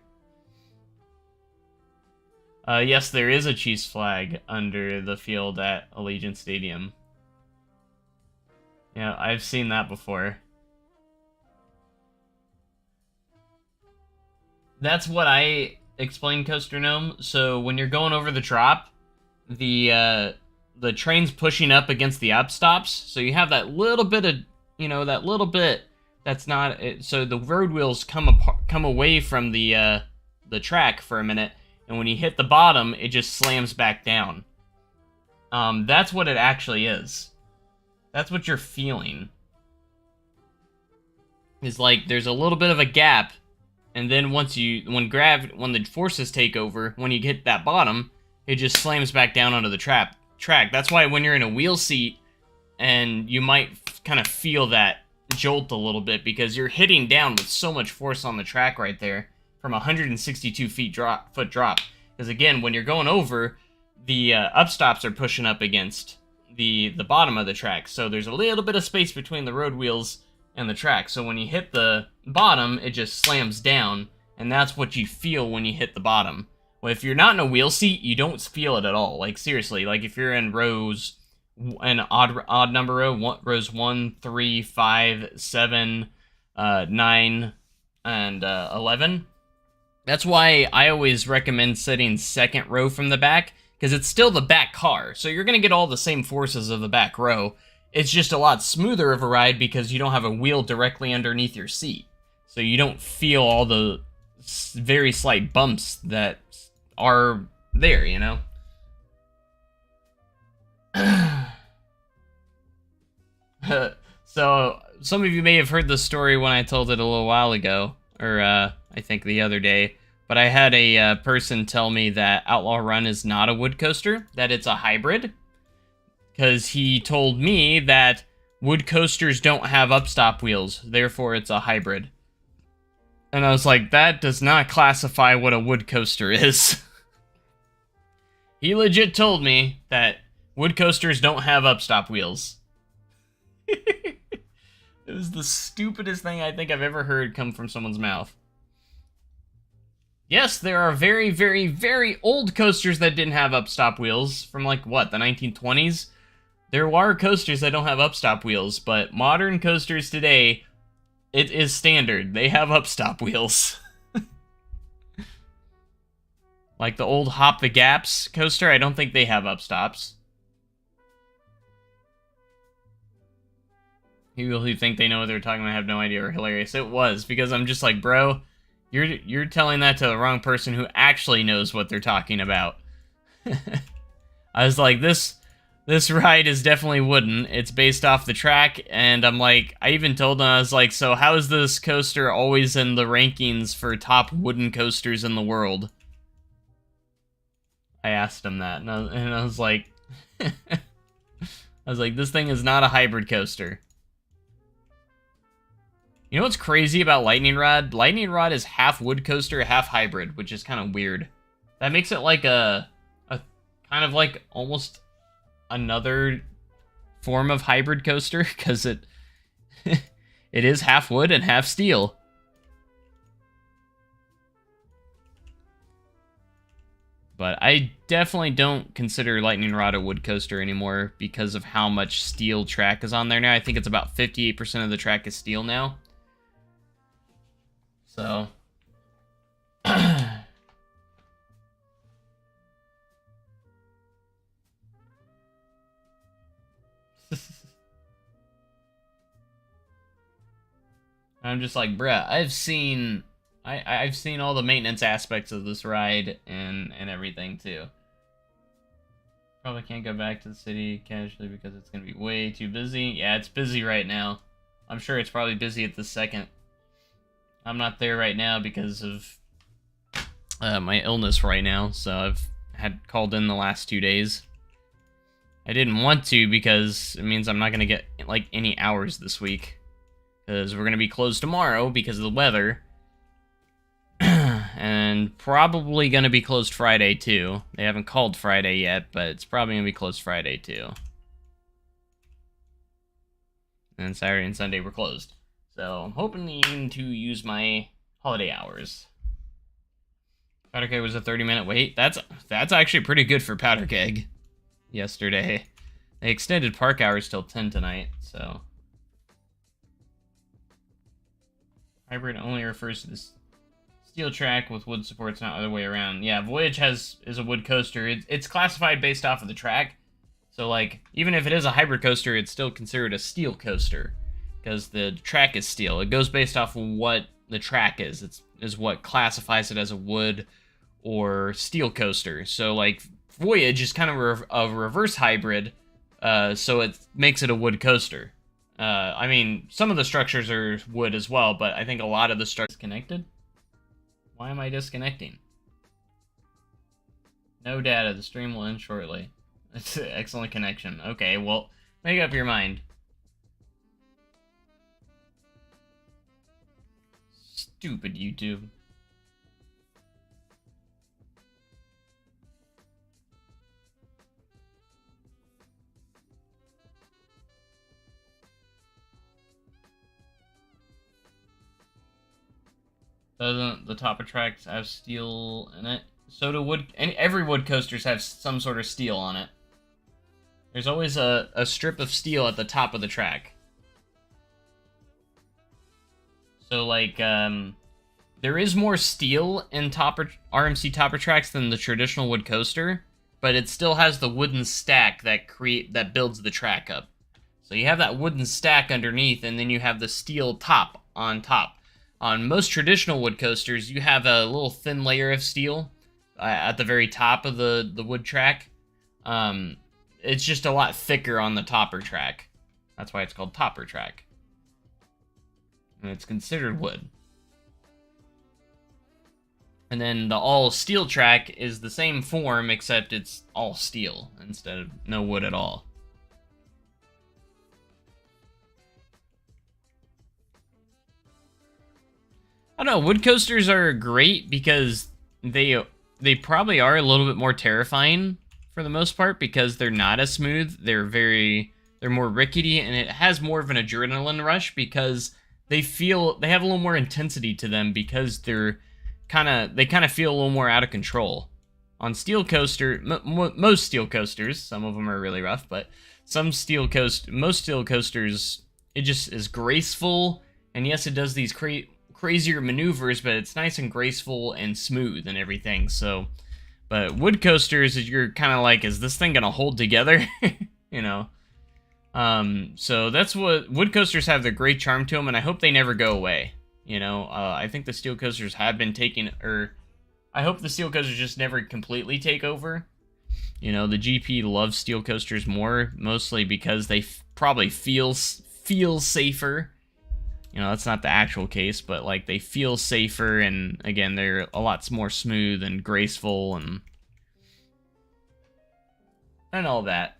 S1: Yes, there is a Chiefs flag under the field at Allegiant Stadium. Yeah, I've seen that before. That's what I explained, Coaster Gnome. So when you're going over the drop, the train's pushing up against the upstops, so you have that little bit of, you know, that little bit that's not, so the road wheels come away from the track for a minute, and when you hit the bottom, it just slams back down. That's what it actually is. That's what you're feeling. Is like there's a little bit of a gap, and then when the forces take over, when you hit that bottom, it just slams back down onto the track. That's why when you're in a wheel seat, and you might kind of feel that jolt a little bit, because you're hitting down with so much force on the track right there from 162 foot drop. Because again, when you're going over, the upstops are pushing up against the bottom of the track, so there's a little bit of space between the road wheels and the track. So when you hit the bottom, it just slams down, and that's what you feel when you hit the bottom. Well, if you're not in a wheel seat, you don't feel it at all. Like, seriously, like if you're in rows, an odd number row, rows 1, 3, 5, 7, 9, and 11. That's why I always recommend sitting second row from the back, because it's still the back car, so you're going to get all the same forces of the back row. It's just a lot smoother of a ride because you don't have a wheel directly underneath your seat. So you don't feel all the very slight bumps that are there, you know? So, some of you may have heard the story when I told it a little while ago, or I think the other day, but I had a person tell me that Outlaw Run is not a wood coaster, that it's a hybrid, because he told me that wood coasters don't have upstop wheels, therefore it's a hybrid. And I was like, that does not classify what a wood coaster is. He legit told me that wood coasters don't have upstop wheels. It was the stupidest thing I think I've ever heard come from someone's mouth. Yes, there are very, very, very old coasters that didn't have upstop wheels from, like, what, the 1920s? There are coasters that don't have upstop wheels, but modern coasters today, it is standard. They have upstop wheels. Like the old Hop the Gaps coaster, I don't think they have upstops. People who think they know what they're talking about have no idea are hilarious. It was, because I'm just like, bro, you're telling that to the wrong person who actually knows what they're talking about. I was like, this ride is definitely wooden. It's based off the track, and I'm like, I even told them, I was like, so how is this coaster always in the rankings for top wooden coasters in the world? I asked him that, and I was like, this thing is not a hybrid coaster. You know what's crazy about Lightning Rod? Lightning Rod is half wood coaster, half hybrid, which is kind of weird. That makes it like a kind of like almost another form of hybrid coaster, because it is half wood and half steel. But I definitely don't consider Lightning Rod a wood coaster anymore because of how much steel track is on there now. I think it's about 58% of the track is steel now. So... I'm just like, bruh, I've seen all the maintenance aspects of this ride and everything too. Probably can't go back to the city casually because it's gonna be way too busy. Yeah, it's busy right now. I'm sure it's probably busy at this second. I'm not there right now because of my illness right now, so I've had called in the last 2 days. I didn't want to because it means I'm not gonna get like any hours this week. Because we're going to be closed tomorrow because of the weather. And probably going to be closed Friday, too. They haven't called Friday yet, but it's probably going to be closed Friday, too. And Saturday and Sunday we're closed. So I'm hoping to use my holiday hours. Powder Keg was a 30-minute wait. That's actually pretty good for Powder Keg yesterday. They extended park hours till 10 tonight, so... Hybrid only refers to this steel track with wood supports, not the other way around. Yeah, Voyage is a wood coaster. It's classified based off of the track. So, like, even if it is a hybrid coaster, it's still considered a steel coaster. Because the track is steel. It goes based off of what the track is. Is what classifies it as a wood or steel coaster. So, like, Voyage is kind of a reverse hybrid. So it makes it a wood coaster. I mean, some of the structures are wood as well, but I think a lot of the structures connected. Why am I disconnecting? No data. The stream will end shortly. It's an excellent connection. Okay, well, make up your mind. Stupid YouTube. Doesn't the top of tracks have steel in it? So do wood. Every wood coasters have some sort of steel on it. There's always a strip of steel at the top of the track. So, like, there is more steel in RMC topper tracks than the traditional wood coaster, but it still has the wooden stack that builds the track up. So you have that wooden stack underneath, and then you have the steel top on top. On most traditional wood coasters, you have a little thin layer of steel at the very top of the wood track. it's just a lot thicker on the topper track. That's why it's called topper track. And it's considered wood. And then the all steel track is the same form, except it's all steel instead of no wood at all. I don't know, wood coasters are great because they probably are a little bit more terrifying for the most part because they're not as smooth. They're more rickety, and it has more of an adrenaline rush because they have a little more intensity to them because they kind of feel a little more out of control. On steel coaster, most steel coasters, some of them are really rough, but most steel coasters, it just is graceful, and yes, it does these crazier maneuvers, but it's nice and graceful and smooth and everything. So, but wood coasters, you're kind of like, is this thing gonna hold together? You know. So that's what wood coasters have, their great charm to them, and I hope they never go away. You know, I think the steel coasters have been taking, or I hope the steel coasters just never completely take over. You know, the GP loves steel coasters more, mostly because they probably feel safer. You know, that's not the actual case, but like they feel safer, and again, they're a lot more smooth and graceful and all that.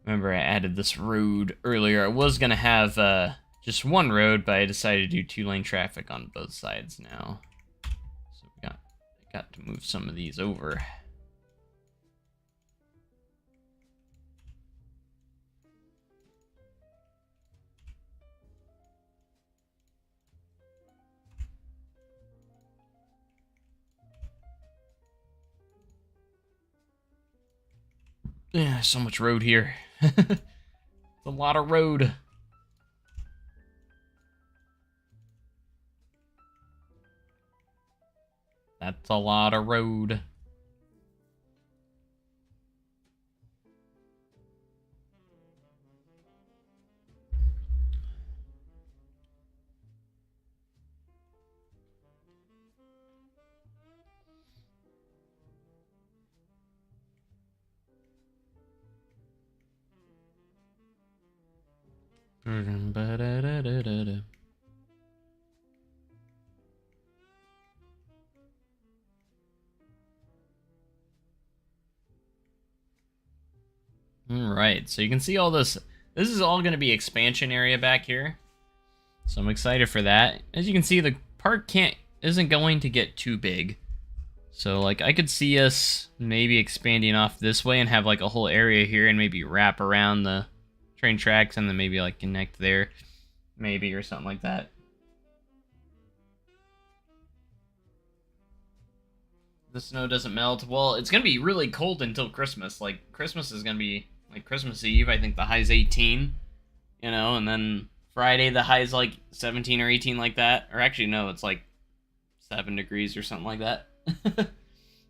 S1: Remember, I added this road earlier. I was gonna have just one road, but I decided to do 2-lane traffic on both sides now. So we got to move some of these over. Yeah, so much road here. It's a lot of road. That's a lot of road. Alright, so you can see all this. This is all going to be expansion area back here. So I'm excited for that. As you can see, the park isn't going to get too big. So, like, I could see us maybe expanding off this way and have, like, a whole area here and maybe wrap around the train tracks and then maybe, like, connect there. Maybe, or something like that. The snow doesn't melt. Well, it's going to be really cold until Christmas. Like, Christmas is going to be, like, Christmas Eve. I think the high's 18, you know, and then Friday the high's, like, 17 or 18, like that. Or actually, no, it's, like, 7 degrees or something like that.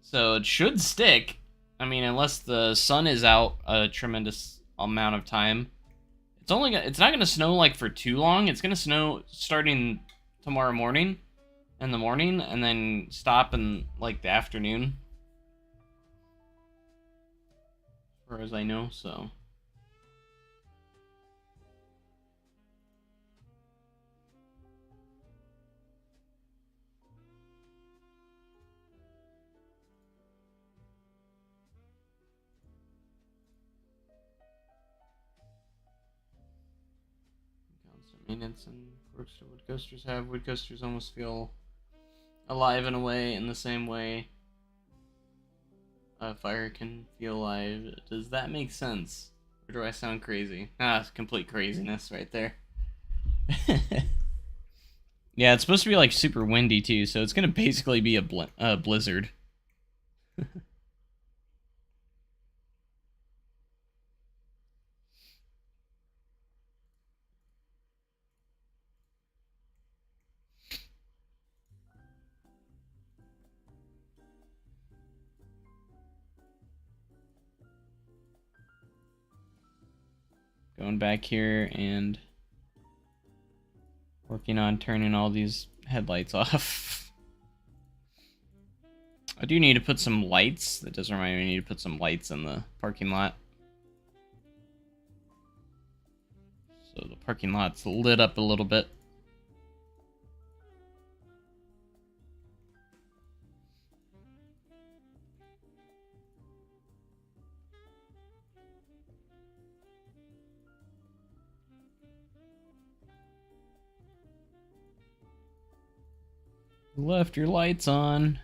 S1: So it should stick. I mean, unless the sun is out a tremendous amount of time. It's not going to snow, like, for too long. It's going to snow starting tomorrow morning. In the morning, and then stop in, like, the afternoon. As far as I know, so. Constant maintenance and quirks that wood coasters have. Wood coasters almost feel alive in a way, in the same way fire can feel alive. Does that make sense? Or do I sound crazy? Ah, it's complete craziness right there. Yeah, it's supposed to be like super windy too, so it's gonna basically be a blizzard. Going back here and Working on turning all these headlights off. I do need to put some lights. That does remind me I need to put some lights in the parking lot. So the parking lot's lit up a little bit. Left your lights on.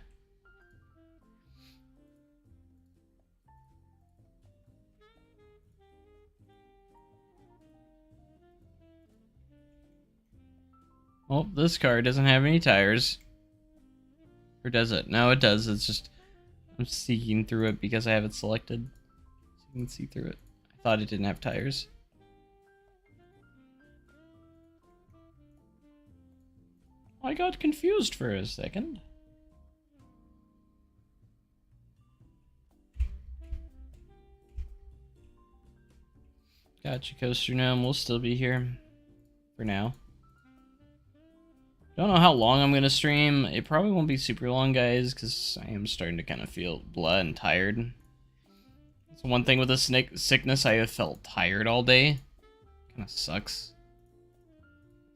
S1: Oh, this car doesn't have any tires. Or does it? No, it does. It's just I'm seeking through it because I have it selected. So you can see through it. I thought it didn't have tires. I got confused for a second. Gotcha, Coaster Gnome. We'll still be here for now. Don't know how long I'm gonna stream. It probably won't be super long, guys, because I am starting to kind of feel blah and tired. That's one thing with this sickness. I have felt tired all day. Kind of sucks.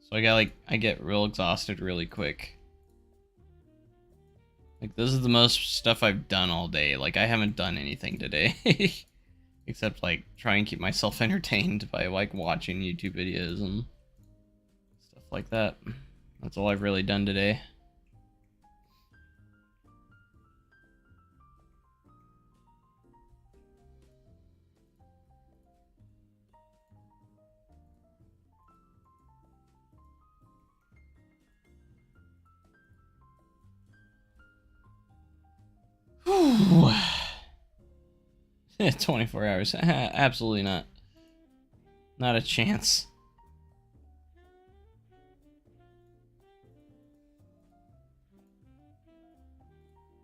S1: So I get real exhausted really quick. Like, this is the most stuff I've done all day. Like, I haven't done anything today. Except, like, try and keep myself entertained by, like, watching YouTube videos and stuff like that. That's all I've really done today. Whew. 24 hours. Absolutely not. Not a chance.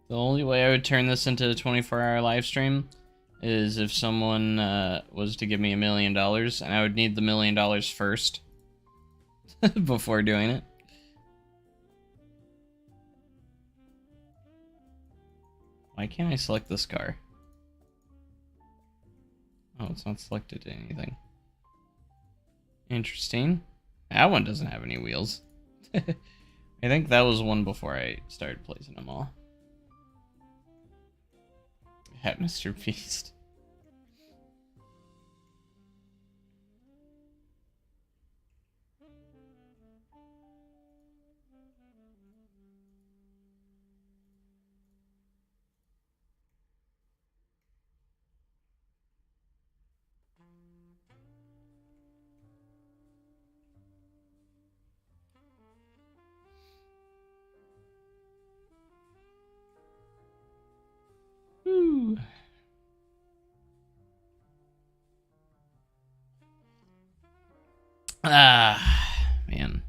S1: The only way I would turn this into a 24-hour live stream is if someone was to give me $1 million, and I would need the $1 million first before doing it. Why can't I select this car? Oh, it's not selected to anything. Interesting. That one doesn't have any wheels. I think that was one before I started placing them all. Hat Mr. Beast. Woo. Ah, man.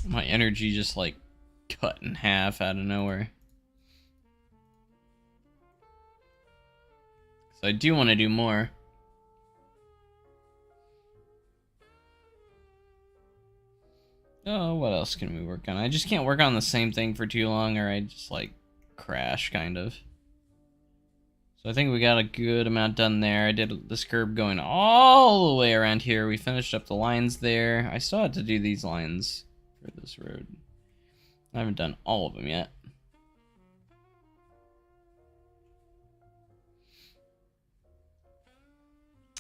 S1: My energy just, like, cut in half out of nowhere. So I do want to do more. Oh, what else can we work on? I just can't work on the same thing for too long or I just, like, crash, kind of. So I think we got a good amount done there. I did this curb going all the way around here. We finished up the lines there. I still had to do these lines for this road. I haven't done all of them yet.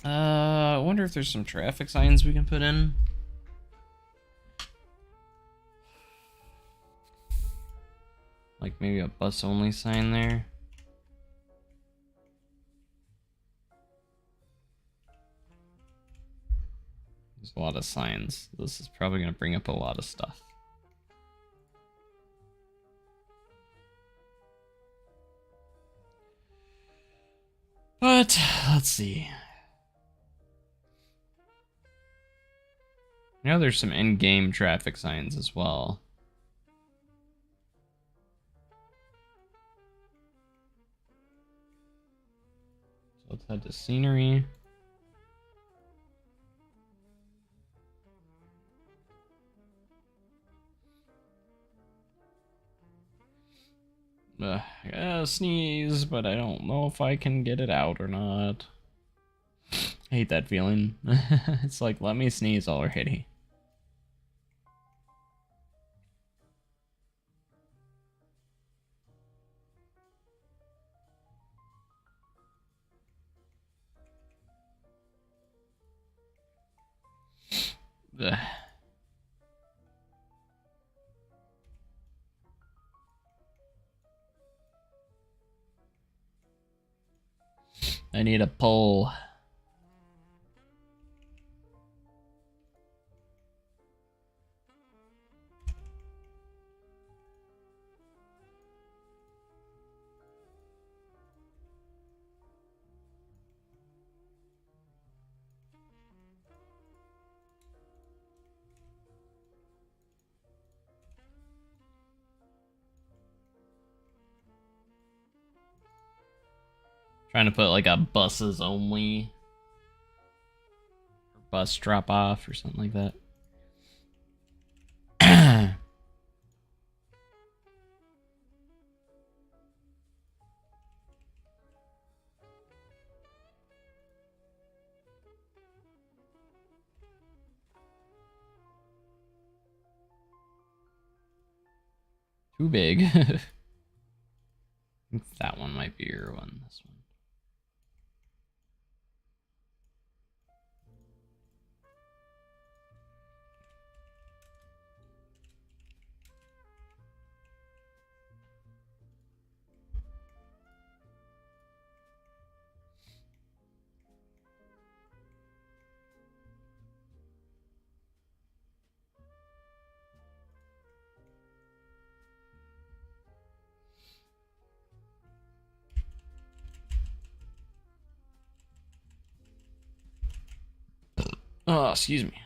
S1: I wonder if there's some traffic signs we can put in. Like maybe a bus only sign there. There's a lot of signs. This is probably going to bring up a lot of stuff. But let's see. I know there's some in-game traffic signs as well. So let's head to scenery. I gotta sneeze, but I don't know if I can get it out or not. I hate that feeling. It's like, let me sneeze already. Ugh. I need a pull. Trying to put like a buses only, or bus drop off or something like that. Too big. I think that one might be your one. This one. Oh, excuse me.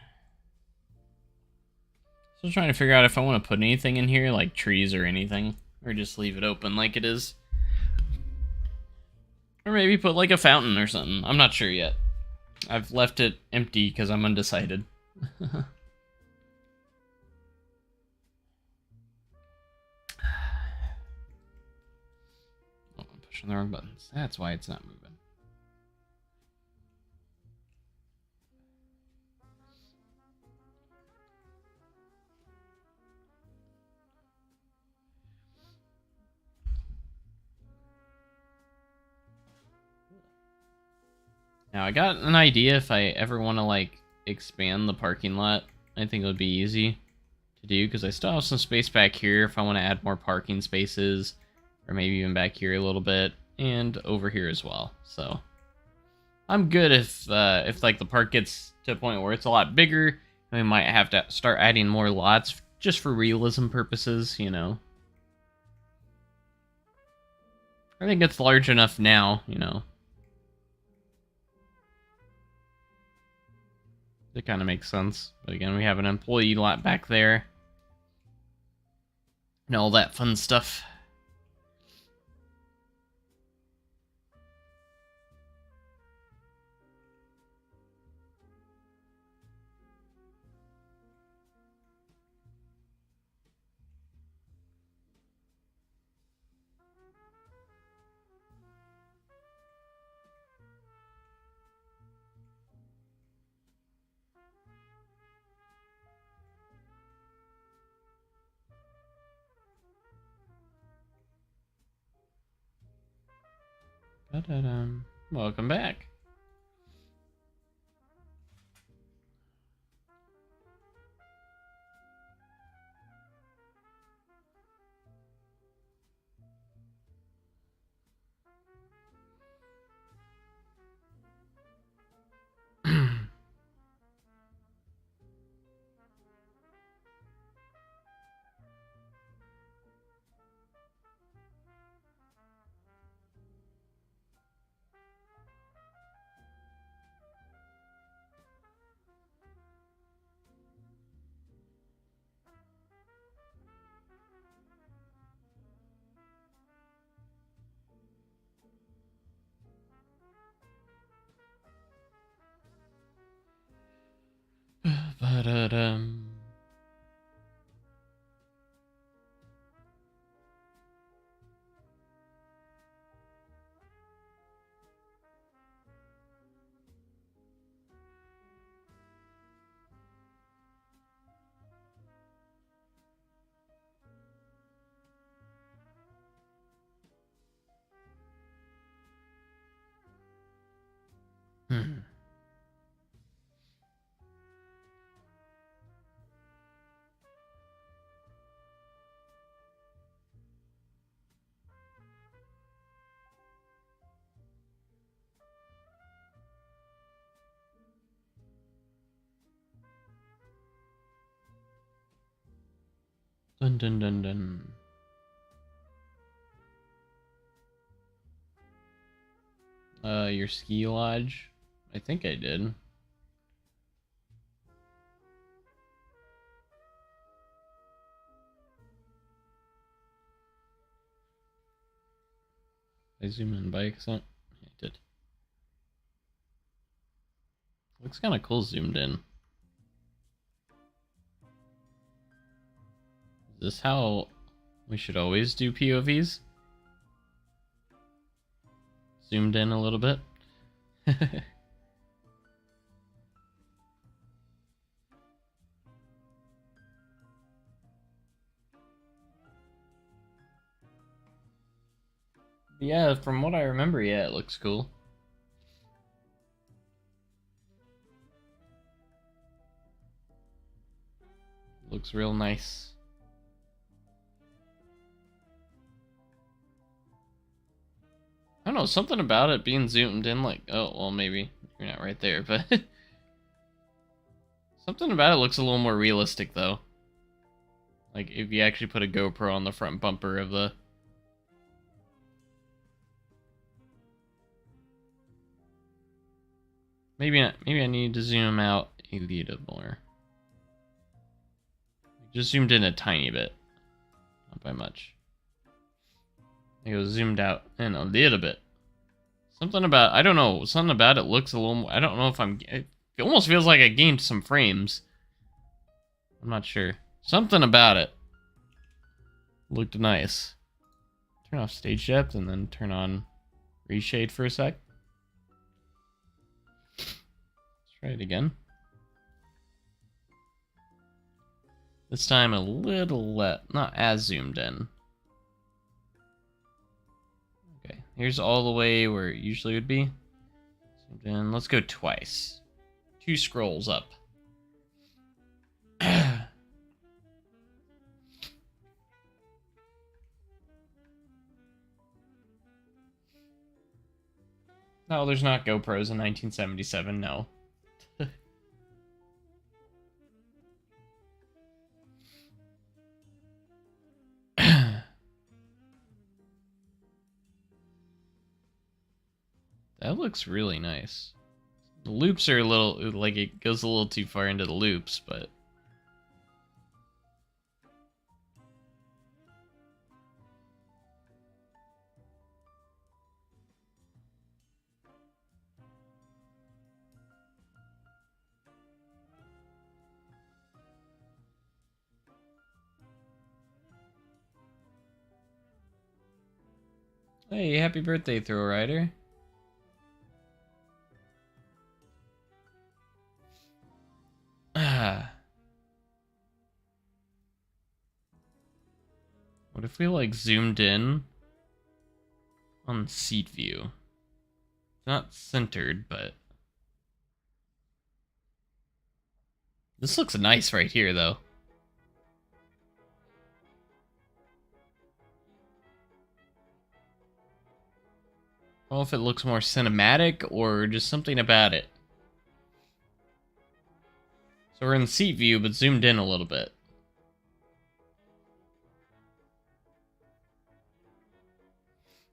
S1: Still trying to figure out if I want to put anything in here, like trees or anything, or just leave it open like it is. Or maybe put like a fountain or something. I'm not sure yet. I've left it empty because I'm undecided. Oh, I'm pushing the wrong buttons. That's why it's not moving. Now, I got an idea if I ever want to, like, expand the parking lot. I think it would be easy to do, because I still have some space back here if I want to add more parking spaces, or maybe even back here a little bit, and over here as well. So, I'm good if like, the park gets to a point where it's a lot bigger, we might have to start adding more lots, just for realism purposes, you know. I think it's large enough now, you know. It kind of makes sense. But again, we have an employee lot back there. And all that fun stuff. Da-da-dum. Welcome back. Ba-da-dum. Dun dun dun dun. Your ski lodge? I think I did. I zoom in by accident? I did. Looks kind of cool zoomed in. Is this how we should always do POVs? Zoomed in a little bit. Yeah, from what I remember, yeah, it looks cool. Looks real nice. I don't know, something about it being zoomed in, like, oh, well, maybe you're not right there, but something about it looks a little more realistic, though. Like, if you actually put a GoPro on the front bumper of the... Maybe not, maybe I need to zoom out a little more. Just zoomed in a tiny bit. Not by much. It was zoomed out in a little bit. Something about, I don't know, something about it looks a little more, I don't know if it almost feels like I gained some frames. I'm not sure. Something about it looked nice. Turn off stage depth and then turn on reshade for a sec. Let's try it again. This time a little not as zoomed in. Okay, here's all the way where it usually would be. Zoomed in. Let's go twice. 2 scrolls up. No, there's not GoPros in 1977, no. That looks really nice. The loops are a little, like, it goes a little too far into the loops, but... Hey, happy birthday, Thrill Rider. What if we, like, zoomed in on seat view? It's not centered, but... This looks nice right here, though. I don't know if it looks more cinematic or just something about it. So we're in seat view, but zoomed in a little bit.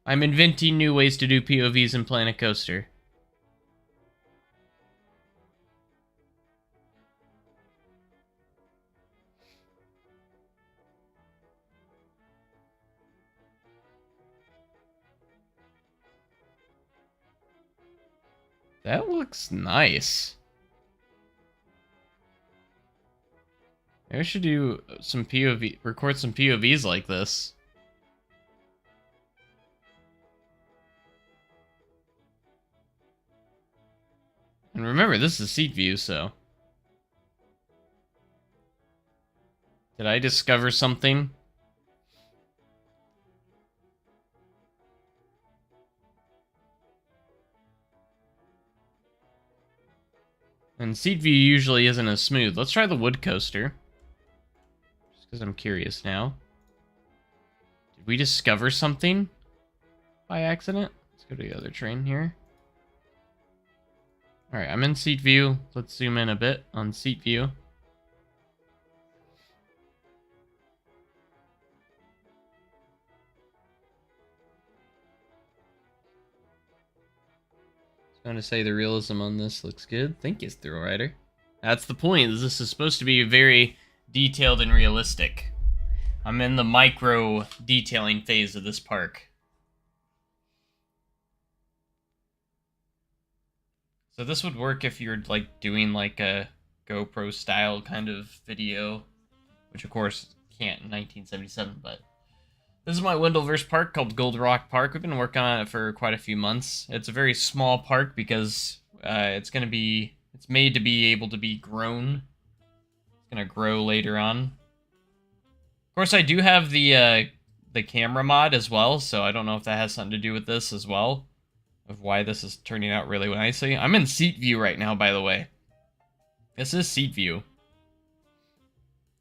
S1: I'm inventing new ways to do POVs in Planet Coaster. That looks nice. Maybe I should do some record some POVs like this. And remember, this is seat view, so... Did I discover something? And seat view usually isn't as smooth. Let's try the wood coaster. Just because I'm curious now. Did we discover something by accident? Let's go to the other train here. Alright, I'm in seat view. Let's zoom in a bit on seat view. Going to say the realism on this looks good. Thank you, Thrill Rider. That's the point. This is supposed to be very detailed and realistic. I'm in the micro detailing phase of this park. So this would work if you're like doing like a GoPro style kind of video, which of course can't in 1977, but this is my Wendellverse park called Gold Rock Park. We've been working on it for quite a few months. It's a very small park because it's made to be able to be grown. It's gonna grow later on. Of course, I do have the camera mod as well, so I don't know if that has something to do with this as well, of why this is turning out really nicely. I'm in seat view right now, by the way. This is seat view.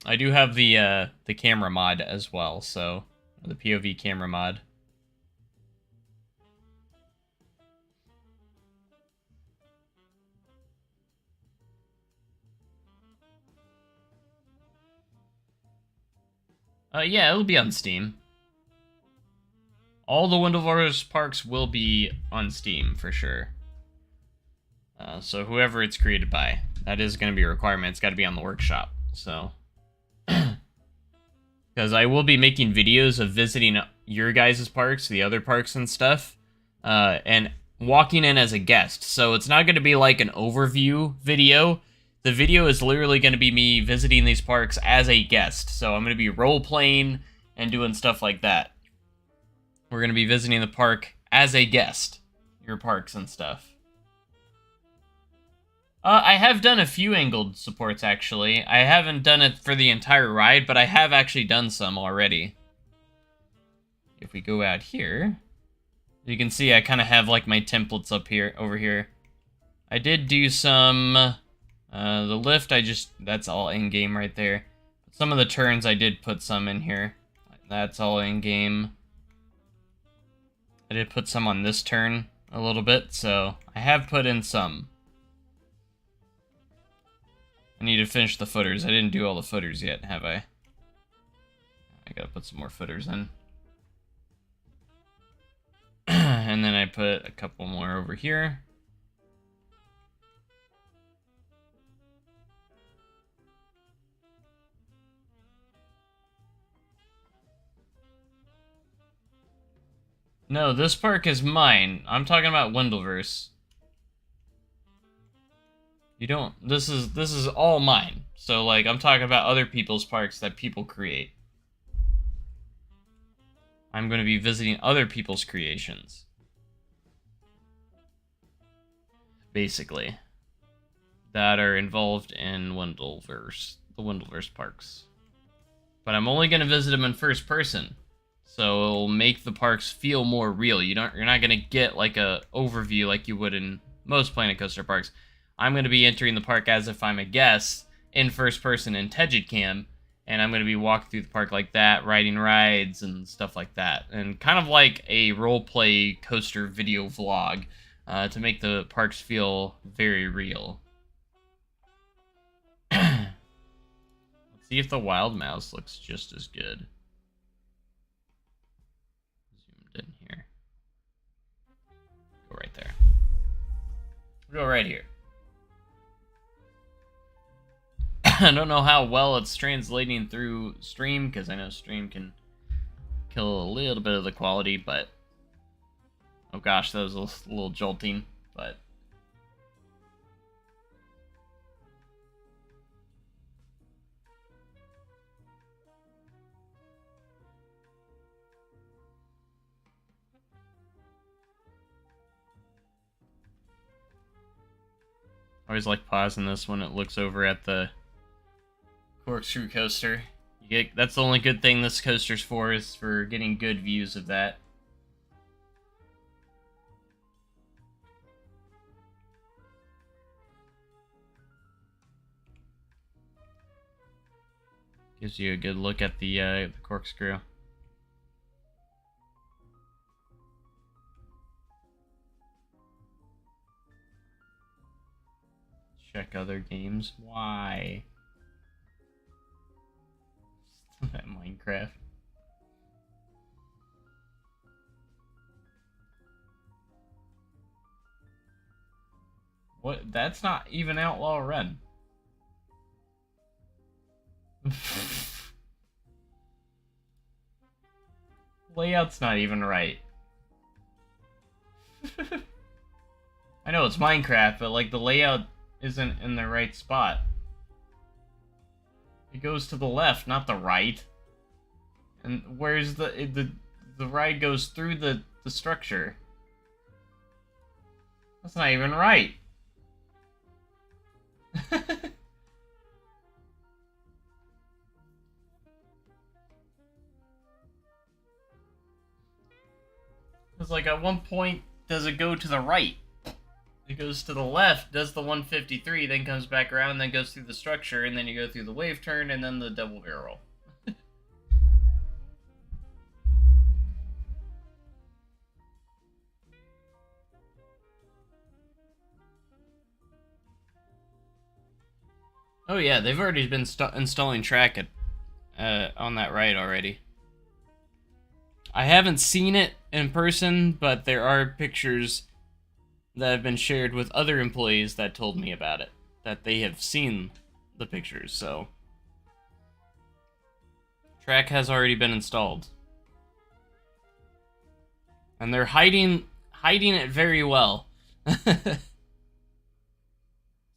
S1: I do have the camera mod as well, so. The POV camera mod. Yeah, it'll be on Steam. All the Wendellverse parks will be on Steam, for sure. So whoever it's created by, that is going to be a requirement. It's got to be on the workshop, so. Because I will be making videos of visiting your guys' parks, the other parks and stuff, and walking in as a guest. So it's not going to be like an overview video. The video is literally going to be me visiting these parks as a guest. So I'm going to be role-playing and doing stuff like that. We're going to be visiting the park as a guest, your parks and stuff. I have done a few angled supports, actually. I haven't done it for the entire ride, but I have actually done some already. If we go out here, you can see I kind of have, like, my templates up here, over here. I did do some, the lift, that's all in-game right there. Some of the turns, I did put some in here. That's all in-game. I did put some on this turn a little bit, so I have put in some. I need to finish the footers. I didn't do all the footers yet, have I? I gotta put some more footers in. And then I put a couple more over here. No, this park is mine. I'm talking about Wendellverse. You don't, this is all mine. So, like, I'm talking about other people's parks that people create. I'm going to be visiting other people's creations. Basically. That are involved in Wendellverse, the Wendellverse parks. But I'm only going to visit them in first person. So it'll make the parks feel more real. You're not going to get, like, a overview like you would in most Planet Coaster parks. I'm going to be entering the park as if I'm a guest in first person in Tejidcam, and I'm going to be walking through the park like that, riding rides and stuff like that, and kind of like a roleplay coaster video vlog to make the parks feel very real. Let's see if the Wild Mouse looks just as good. Zoomed in here. Go right there. Go right here. I don't know how well it's translating through stream, because I know stream can kill a little bit of the quality, but... Oh gosh, that was a little jolting, but... I always like pausing this when it looks over at the corkscrew coaster. That's the only good thing this coaster's for, is for getting good views of that. Gives you a good look at the corkscrew. Check other games. Why? That Minecraft. What? That's not even Outlaw Red. Layout's not even right. I know it's Minecraft, but like the layout isn't in the right spot. It goes to the left, not the right. And where's the ride goes through the structure? That's not even right. It's like at one point, does it go to the right? It goes to the left, does the 153, then comes back around, then goes through the structure, and then you go through the wave turn, and then the double barrel. Oh yeah, they've already been installing track on that ride already. I haven't seen it in person, but there are pictures that have been shared with other employees that told me about it, that they have seen the pictures, so track has already been installed. And they're hiding it very well. So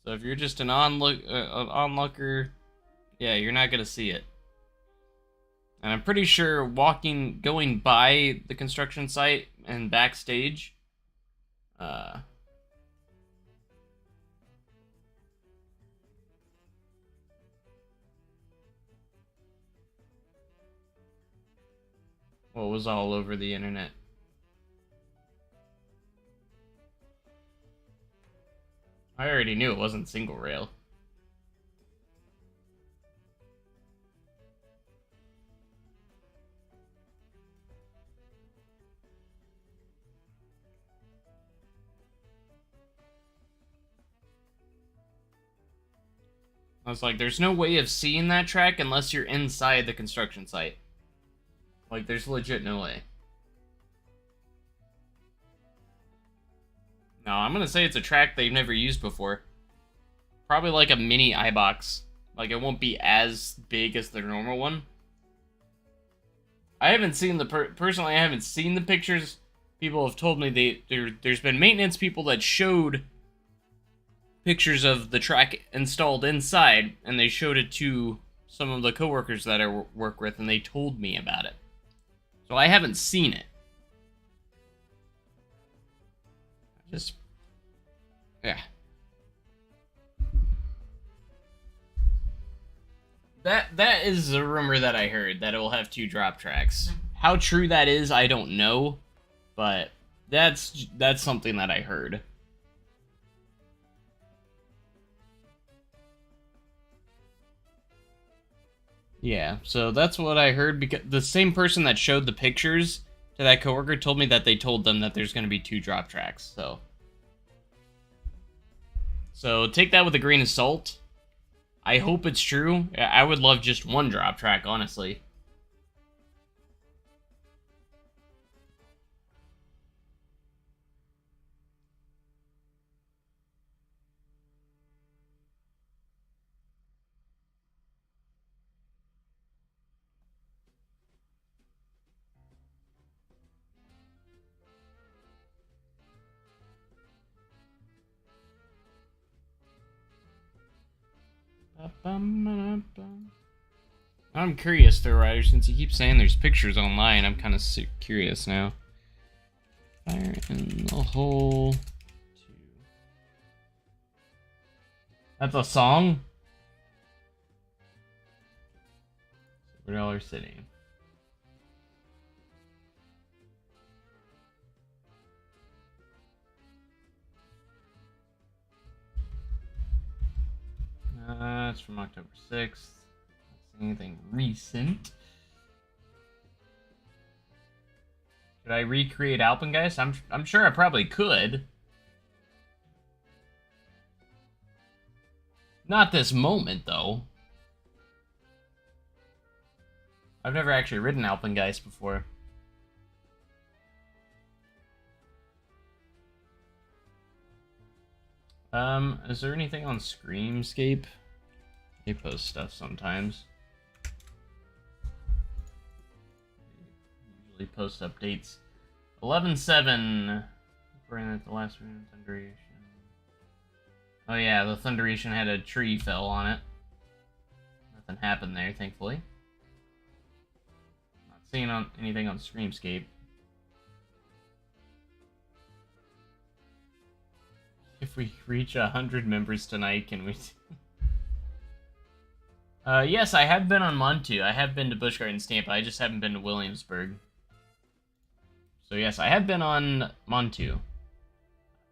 S1: if you're just an onlooker, yeah, you're not gonna see it. And I'm pretty sure going by the construction site and backstage, what was all over the internet. I already knew it wasn't single rail. I was like, there's no way of seeing that track unless you're inside the construction site. Like, there's legit no way. No, I'm gonna say it's a track they've never used before. Probably like a mini iBox. Like, it won't be as big as the normal one. I haven't seen personally, I haven't seen the pictures. People have told me there's been maintenance people that showed pictures of the track installed inside, and they showed it to some of the coworkers that I work with, and they told me about it. So I haven't seen it. Just, yeah. That is a rumor that I heard, that it will have 2 drop tracks. How true that is, I don't know, but that's something that I heard. Yeah, so that's what I heard, because the same person that showed the pictures to that coworker told me that they told them that there's going to be 2 drop tracks, so take that with a grain of salt. I hope it's true. I would love just 1 drop track, honestly. I'm curious, though, Ryder, since you keep saying there's pictures online. I'm kind of curious now. Fire in the hole. 2. That's a song? $4 sitting. That's from October 6th. Anything recent? Should I recreate Alpengeist? I'm sure I probably could. Not this moment, though. I've never actually ridden Alpengeist before. Is there anything on Screamscape? They post stuff sometimes. They usually post updates. 11-7. Burning at the last minute, Thunderation. Oh yeah, the Thunderation had a tree fell on it. Nothing happened there, thankfully. Not seeing anything on Screamscape. If we reach 100 members tonight, can we... yes, I have been on Montu. I have been to Busch Gardens, Tampa. I just haven't been to Williamsburg. So yes, I have been on Montu.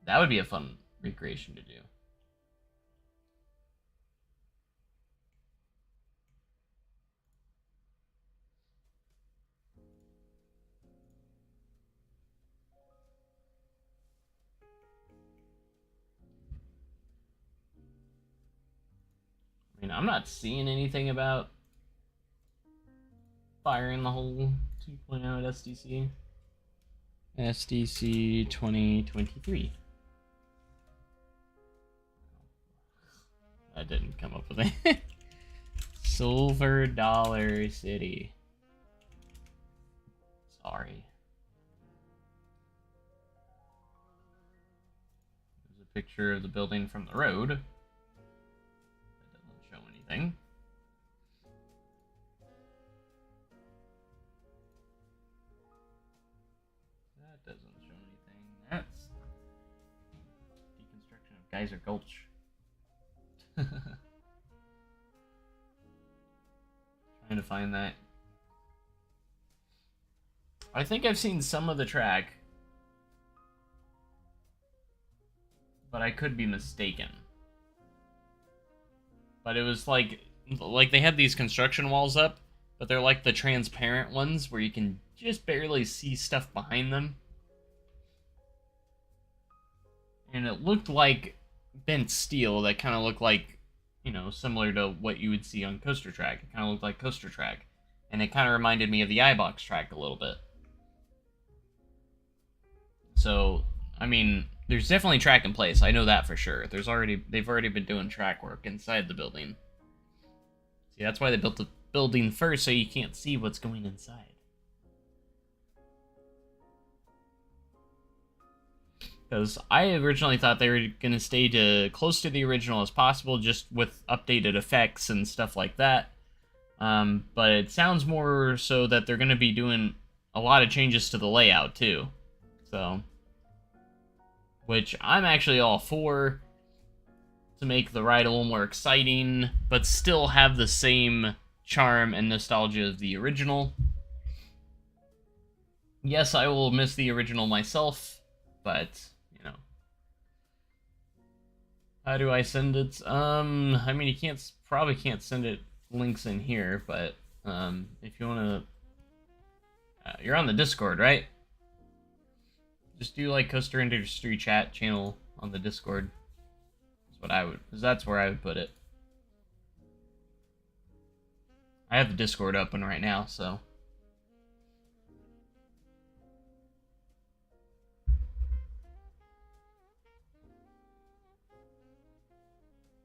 S1: That would be a fun recreation to do. I mean, I'm not seeing anything about firing the whole 2.0 at SDC. SDC 2023. That didn't come up with it. Silver Dollar City. Sorry. There's a picture of the building from the road. That doesn't show anything. That doesn't show anything. That's deconstruction of Geyser Gulch. Trying to find that. I think I've seen some of the track, but I could be mistaken. But it was like they had these construction walls up, but they're like the transparent ones where you can just barely see stuff behind them. And it looked like bent steel that kind of looked like, you know, similar to what you would see on Coaster Track. It kind of looked like Coaster Track. And it kind of reminded me of the iBox track a little bit. So, I mean, there's definitely track in place. I know that for sure. They've already been doing track work inside the building. See, that's why they built the building first, so you can't see what's going inside. Because I originally thought they were going to stay close to the original as possible, just with updated effects and stuff like that. But it sounds more so that they're going to be doing a lot of changes to the layout, too. So, which I'm actually all for, to make the ride a little more exciting, but still have the same charm and nostalgia of the original. Yes, I will miss the original myself, but, you know. How do I send it? I mean, you probably can't send it links in here, but, if you want to, you're on the Discord, right? Just do, like, Coaster Industry Chat channel on the Discord. That's what I would, because that's where I would put it. I have the Discord open right now, so.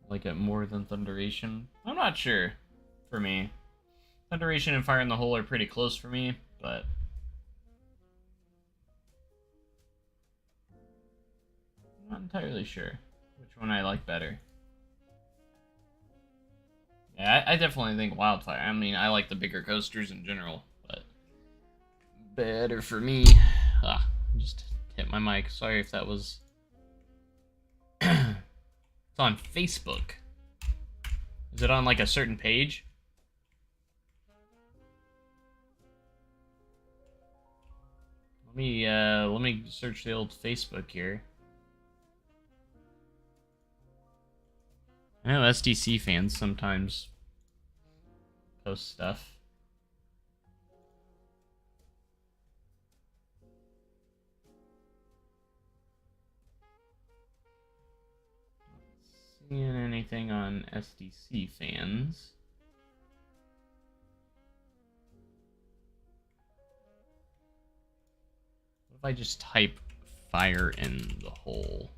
S1: Like it more than Thunderation? I'm not sure, for me. Thunderation and Fire in the Hole are pretty close for me, but... I'm not entirely sure which one I like better. Yeah, I definitely think Wildfire. I mean, I like the bigger coasters in general, but better for me. Ah, just hit my mic. Sorry if that was... It's on Facebook. Is it on, like, a certain page? Let me search the old Facebook here. I know SDC fans sometimes post stuff. Not seeing anything on SDC fans. What if I just type fire in the hole?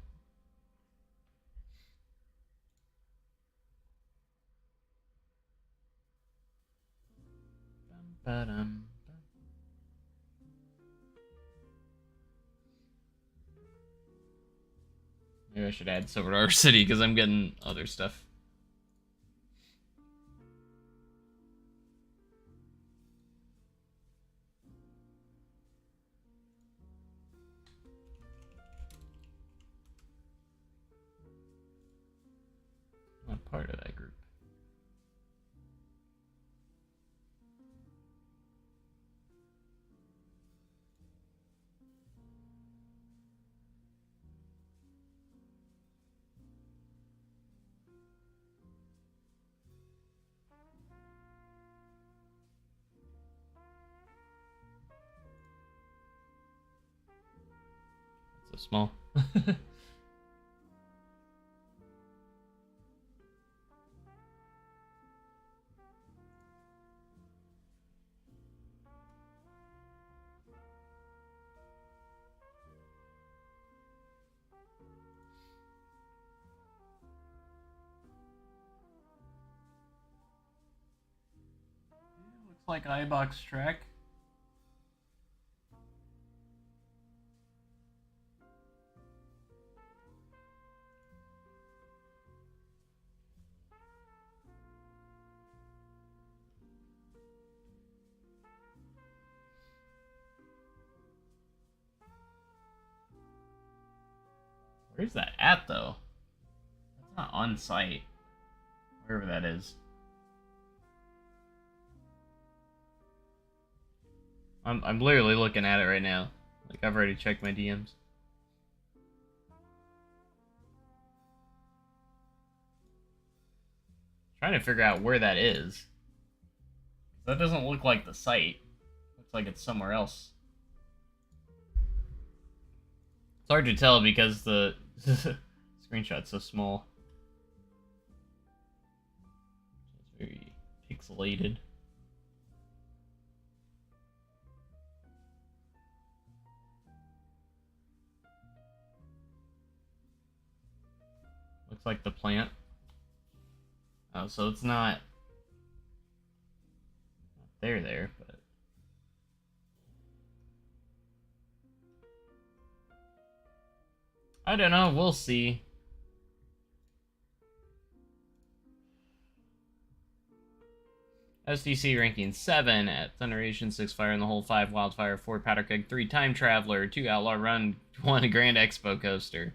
S1: Ba-dum. Maybe I should add Silver Dollar City because I'm getting other stuff. Not part of that group. So small. Looks like iBox track. Where's that at, though? That's not on site. Wherever that is. I'm literally looking at it right now. Like, I've already checked my DMs. Trying to figure out where that is. That doesn't look like the site. Looks like it's somewhere else. It's hard to tell because the screenshot's so small. It's very pixelated. Looks like the plant. Oh, so it's not there, but I don't know, we'll see. SDC ranking 7 at Thunderation, 6 Fire in the Hole, 5 Wildfire, 4 Powder Keg, 3 Time Traveler, 2 Outlaw Run, 1 Grand Expo Coaster.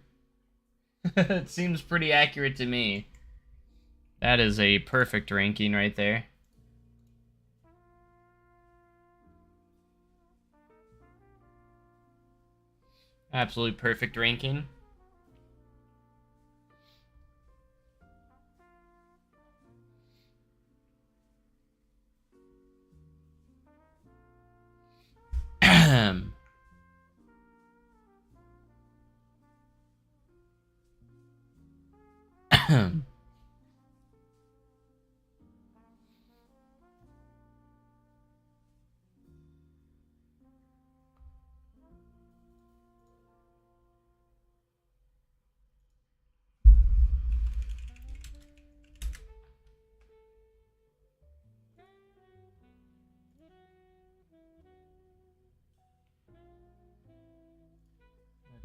S1: It seems pretty accurate to me. That is a perfect ranking right there. Absolute perfect ranking.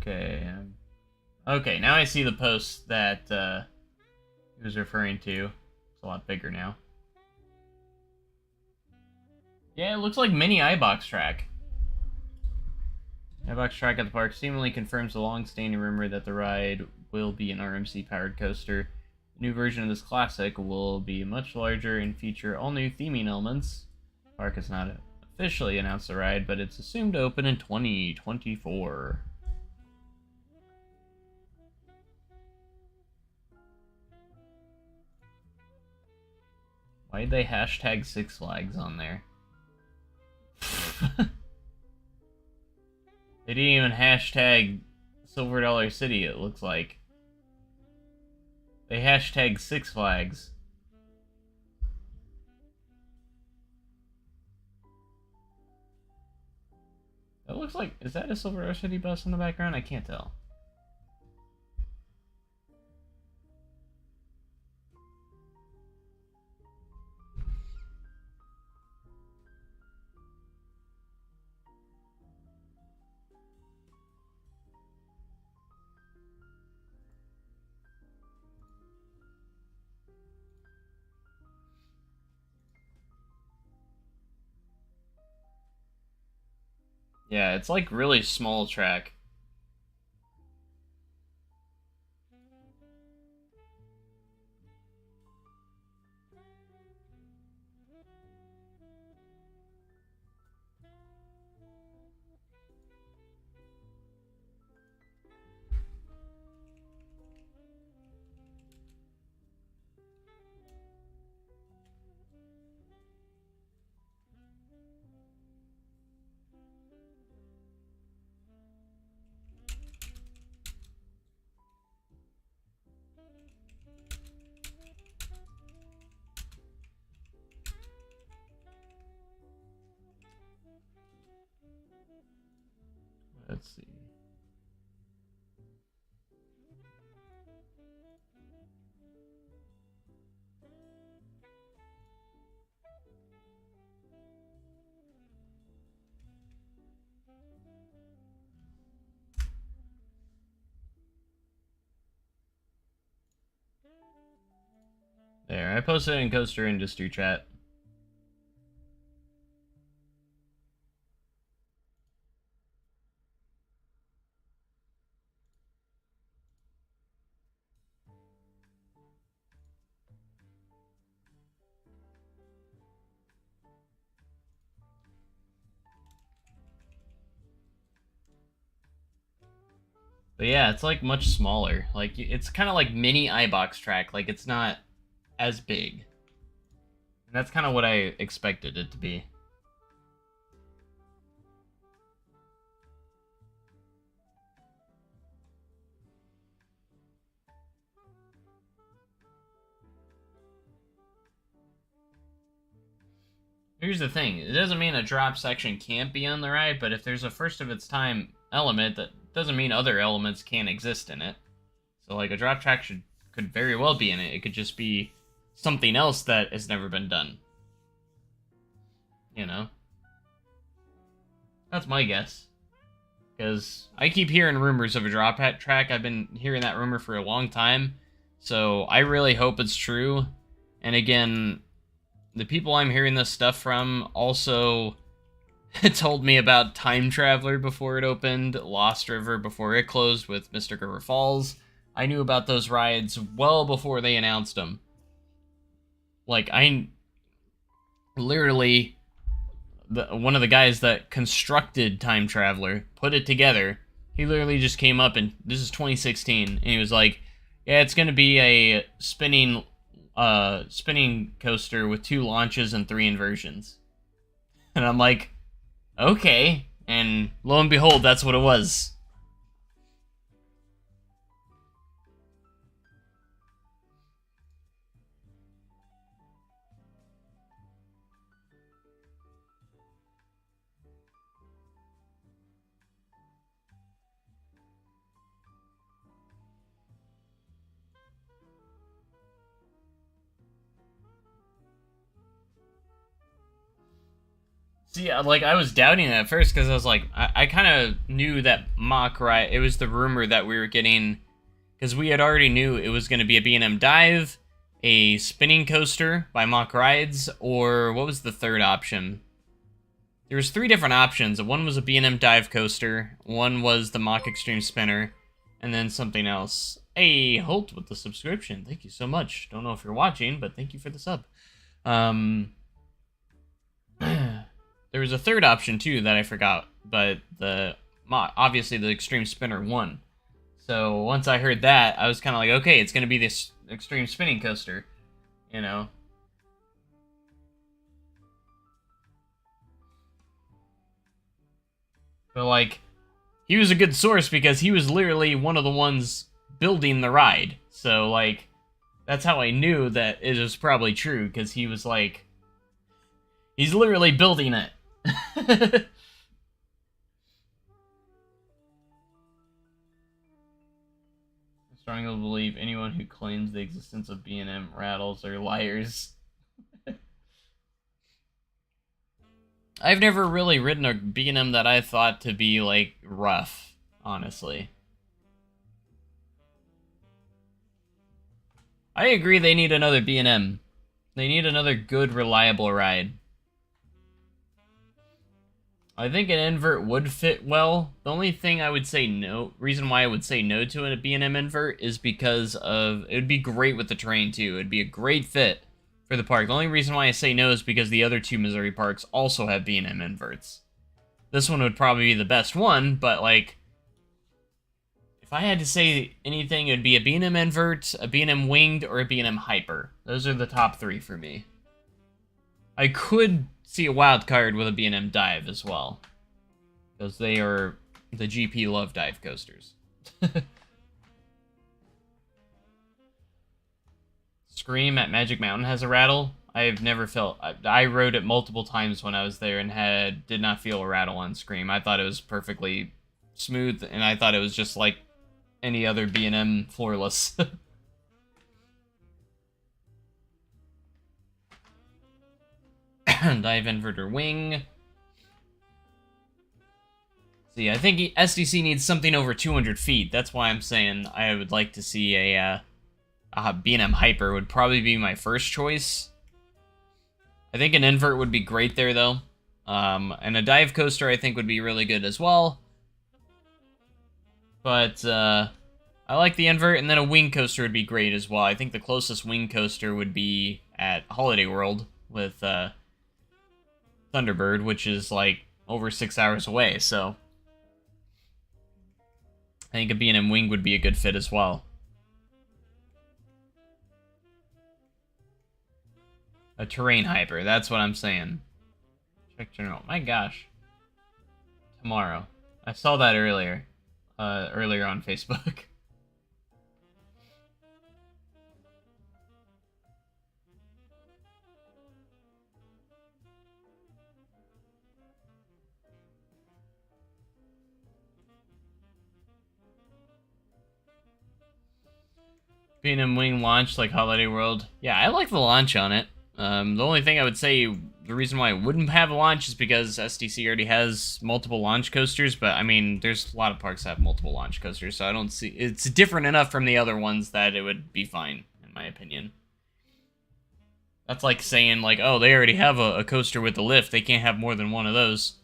S1: Okay. Okay, now I see the post that he was referring to. It's a lot bigger now. Yeah, it looks like mini iBox track. iBox track at the park seemingly confirms the long-standing rumor that the ride will be an RMC-powered coaster. The new version of this classic will be much larger and feature all new theming elements. The park has not officially announced the ride, but it's assumed to open in 2024. Why'd they hashtag Six Flags on there? They didn't even hashtag Silver Dollar City, it looks like. They hashtag Six Flags. That looks like... Is that a Silver Dollar City bus in the background? I can't tell. Yeah, it's like really small track. Let's see. There, I posted it in Coaster Industry chat. But yeah, it's like much smaller. Like, it's kind of like mini iBox track. Like, it's not as big. And that's kind of what I expected it to be. Here's the thing. It doesn't mean a drop section can't be on the ride, but if there's a first of its time element, that doesn't mean other elements can't exist in it. So, like, a drop track could very well be in it. It could just be something else that has never been done. You know? That's my guess. Because I keep hearing rumors of a drop track. I've been hearing that rumor for a long time. So I really hope it's true. And again, the people I'm hearing this stuff from also told me about Time Traveler before it opened, Lost River before it closed with Mystic River Falls. I knew about those rides well before they announced them. Like, I literally... one of the guys that constructed Time Traveler put it together. He literally just came up, and this is 2016, and he was like, yeah, it's going to be a spinning coaster with 2 launches and 3 inversions. And I'm like, okay. And lo and behold, that's what it was. See, like, I was doubting it at first because I was like, I kind of knew that Mach Ride, it was the rumor that we were getting, because we had already knew it was going to be a B&M Dive, a spinning coaster by Mach Rides, or what was the third option? There was 3 different options. One was a B&M Dive coaster, one was the Mach Extreme Spinner, and then something else. Hey, Holt with the subscription. Thank you so much. Don't know if you're watching, but thank you for the sub. There was a third option, too, that I forgot, but obviously the Extreme Spinner won. So once I heard that, I was kind of like, okay, it's going to be this Extreme Spinning Coaster, you know? But, like, he was a good source because he was literally one of the ones building the ride. So, like, that's how I knew that it was probably true, because he was, like, he's literally building it. I strongly believe anyone who claims the existence of B&M rattles are liars. I've never really ridden a B&M that I thought to be, like, rough, honestly. I agree they need another B&M. They need another good, reliable ride. I think an invert would fit well. The only thing I would say no, reason why I would say no to a B&M invert is because of, it would be great with the terrain too. It'd be a great fit for the park. The only reason why I say no is because the other two Missouri parks also have B&M inverts. This one would probably be the best one, but, like, if I had to say anything, it would be a B&M invert, a B&M winged, or a B&M hyper. Those are the top three for me. I could see a wild card with a B&M dive as well, because they are the GP love dive coasters. Scream at Magic Mountain has a rattle. I've never felt... I rode it multiple times when I was there and did not feel a rattle on Scream. I thought it was perfectly smooth, and I thought it was just like any other B&M floorless. Dive inverter wing. See, I think SDC needs something over 200 feet. That's why I'm saying I would like to see a B&M hyper would probably be my first choice. I think an invert would be great there, though. And a dive coaster I think would be really good as well. But I like the invert, and then a wing coaster would be great as well. I think the closest wing coaster would be at Holiday World with Thunderbird, which is like over 6 hours away, so I think a B&M wing would be a good fit as well. A terrain hyper, that's what I'm saying. Check general. My gosh. Tomorrow. I saw that earlier. Earlier on Facebook. B&M wing launch like Holiday World. Yeah, I like the launch on it. The only thing I would say, the reason why I wouldn't have a launch is because SDC already has multiple launch coasters, but I mean, there's a lot of parks that have multiple launch coasters, so I don't see... It's different enough from the other ones that it would be fine, in my opinion. That's like saying, like, oh, they already have a coaster with a lift, they can't have more than one of those.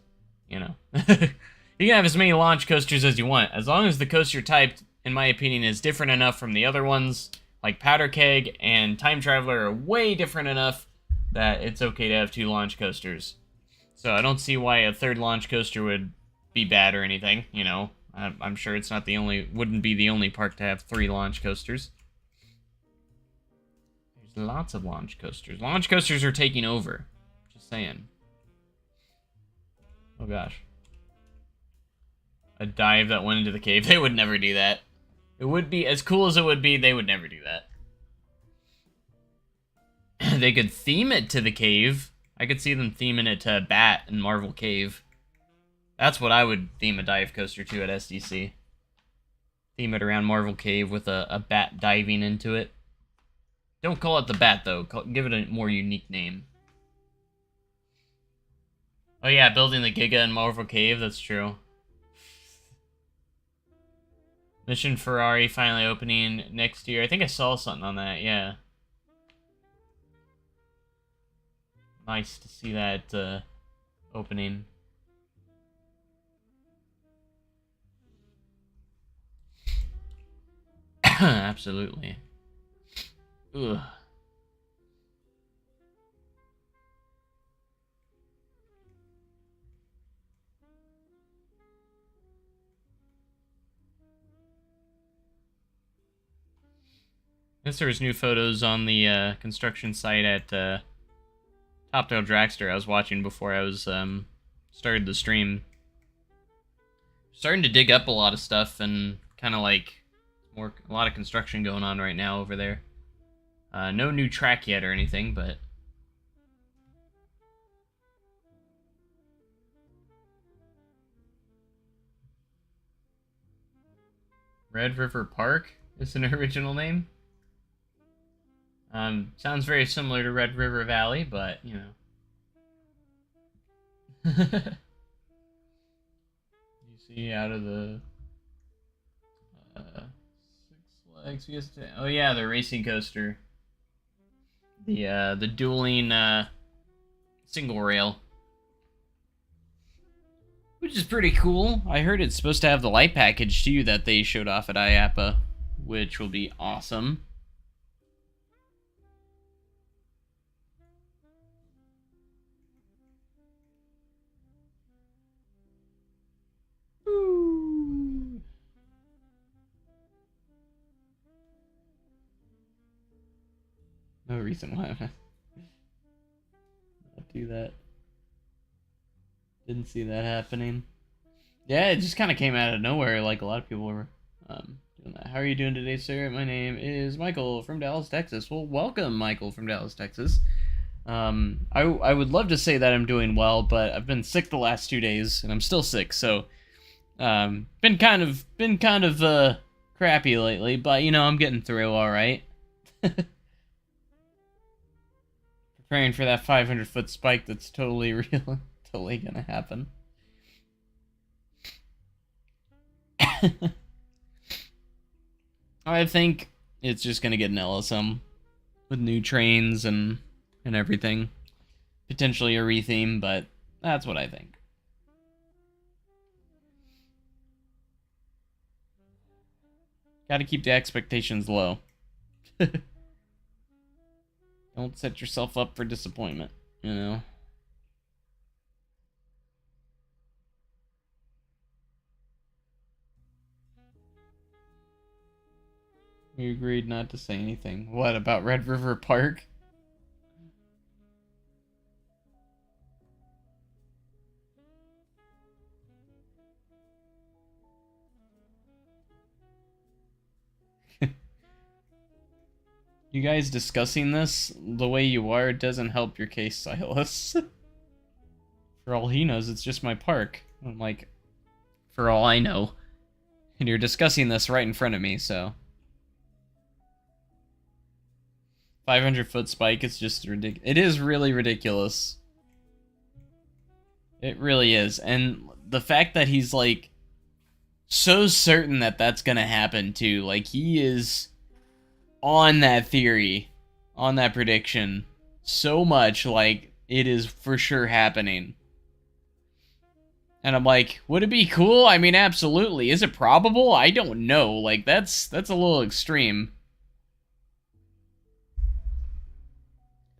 S1: You know. You can have as many launch coasters as you want, as long as the coaster type, in my opinion, is different enough from the other ones, like Powder Keg and Time Traveler are way different enough that it's okay to have two launch coasters. So I don't see why a third launch coaster would be bad or anything, you know. I'm sure it's not the only, wouldn't be the only park to have 3 launch coasters. There's lots of launch coasters. Launch coasters are taking over. Just saying. Oh gosh. A dive that went into the cave. They would never do that. It would be, as cool as it would be, they would never do that. They could theme it to the cave. I could see them theming it to Bat and Marvel Cave. That's what I would theme a dive coaster to at SDC. Theme it around Marvel Cave with a bat diving into it. Don't call it the Bat, though. Give it a more unique name. Oh yeah, building the Giga in Marvel Cave, that's true. Mission Ferrari finally opening next year. I think I saw something on that, yeah. Nice to see that opening. Absolutely. Ugh. I guess there was new photos on the construction site at Thrill Dragster I was watching before I was started the stream. starting to dig up a lot of stuff and kind of like a lot of construction going on right now over there. No new track yet or anything, but Red River Park is an original name. Sounds very similar to Red River Valley, but you know. You see out of the Six Flags Fiesta. Oh yeah, the racing coaster. The dueling single rail. Which is pretty cool. I heard it's supposed to have the light package too that they showed off at IAAPA, which will be awesome. Ooh. No reason why I'm not do that. Didn't see that happening. Yeah, it just kind of came out of nowhere, like a lot of people were doing that. How are you doing today, sir? My name is Michael from Dallas, Texas. Well, welcome, Michael from Dallas, Texas. I would love to say that I'm doing well, but I've been sick the last 2 days, and I'm still sick. So, been kind of crappy lately, but you know I'm getting through all right. Preparing for that 500-foot spike that's totally real. Totally gonna happen. I think it's just gonna get an LSM with new trains and everything. Potentially a retheme, but that's what I think. Gotta keep the expectations low. Don't set yourself up for disappointment, you know? We agreed not to say anything. What, about Red River Park? You guys discussing this the way you are doesn't help your case, Silas. For all he knows, it's just my park. I'm like, for all I know. And you're discussing this right in front of me, so... 500-foot spike is just ridiculous. It is really ridiculous. It really is. And the fact that he's, like, so certain that that's gonna happen, too. Like, he is on that theory, on that prediction, so much, like, it is for sure happening. And I'm like, would it be cool? I mean, absolutely. Is it probable? I don't know. Like, that's a little extreme.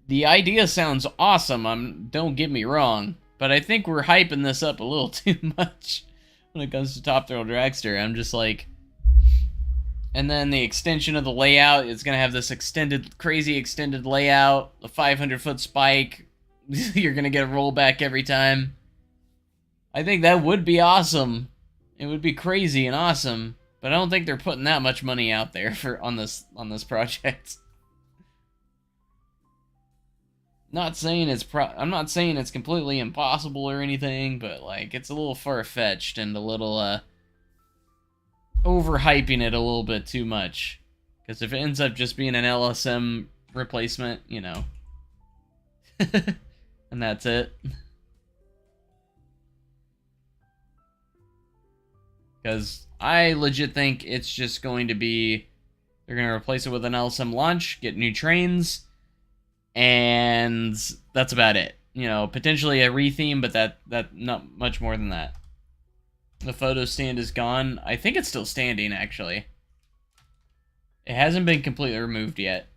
S1: The idea sounds awesome, don't get me wrong, but I think we're hyping this up a little too much when it comes to Top Thrill Dragster. I'm just like... And then the extension of the layout is going to have this crazy extended layout, a 500-foot spike. You're going to get a rollback every time. I think that would be awesome. It would be crazy and awesome, but I don't think they're putting that much money out there on this project. I'm not saying it's completely impossible or anything, but like it's a little far-fetched and a little overhyping it a little bit too much. Because if it ends up just being an LSM replacement, you know, and that's it. Because I legit think it's just going to be, they're going to replace it with an LSM launch, get new trains, and that's about it. You know, potentially a retheme, but that not much more than that. The photo stand is gone. I think it's still standing, actually. It hasn't been completely removed yet.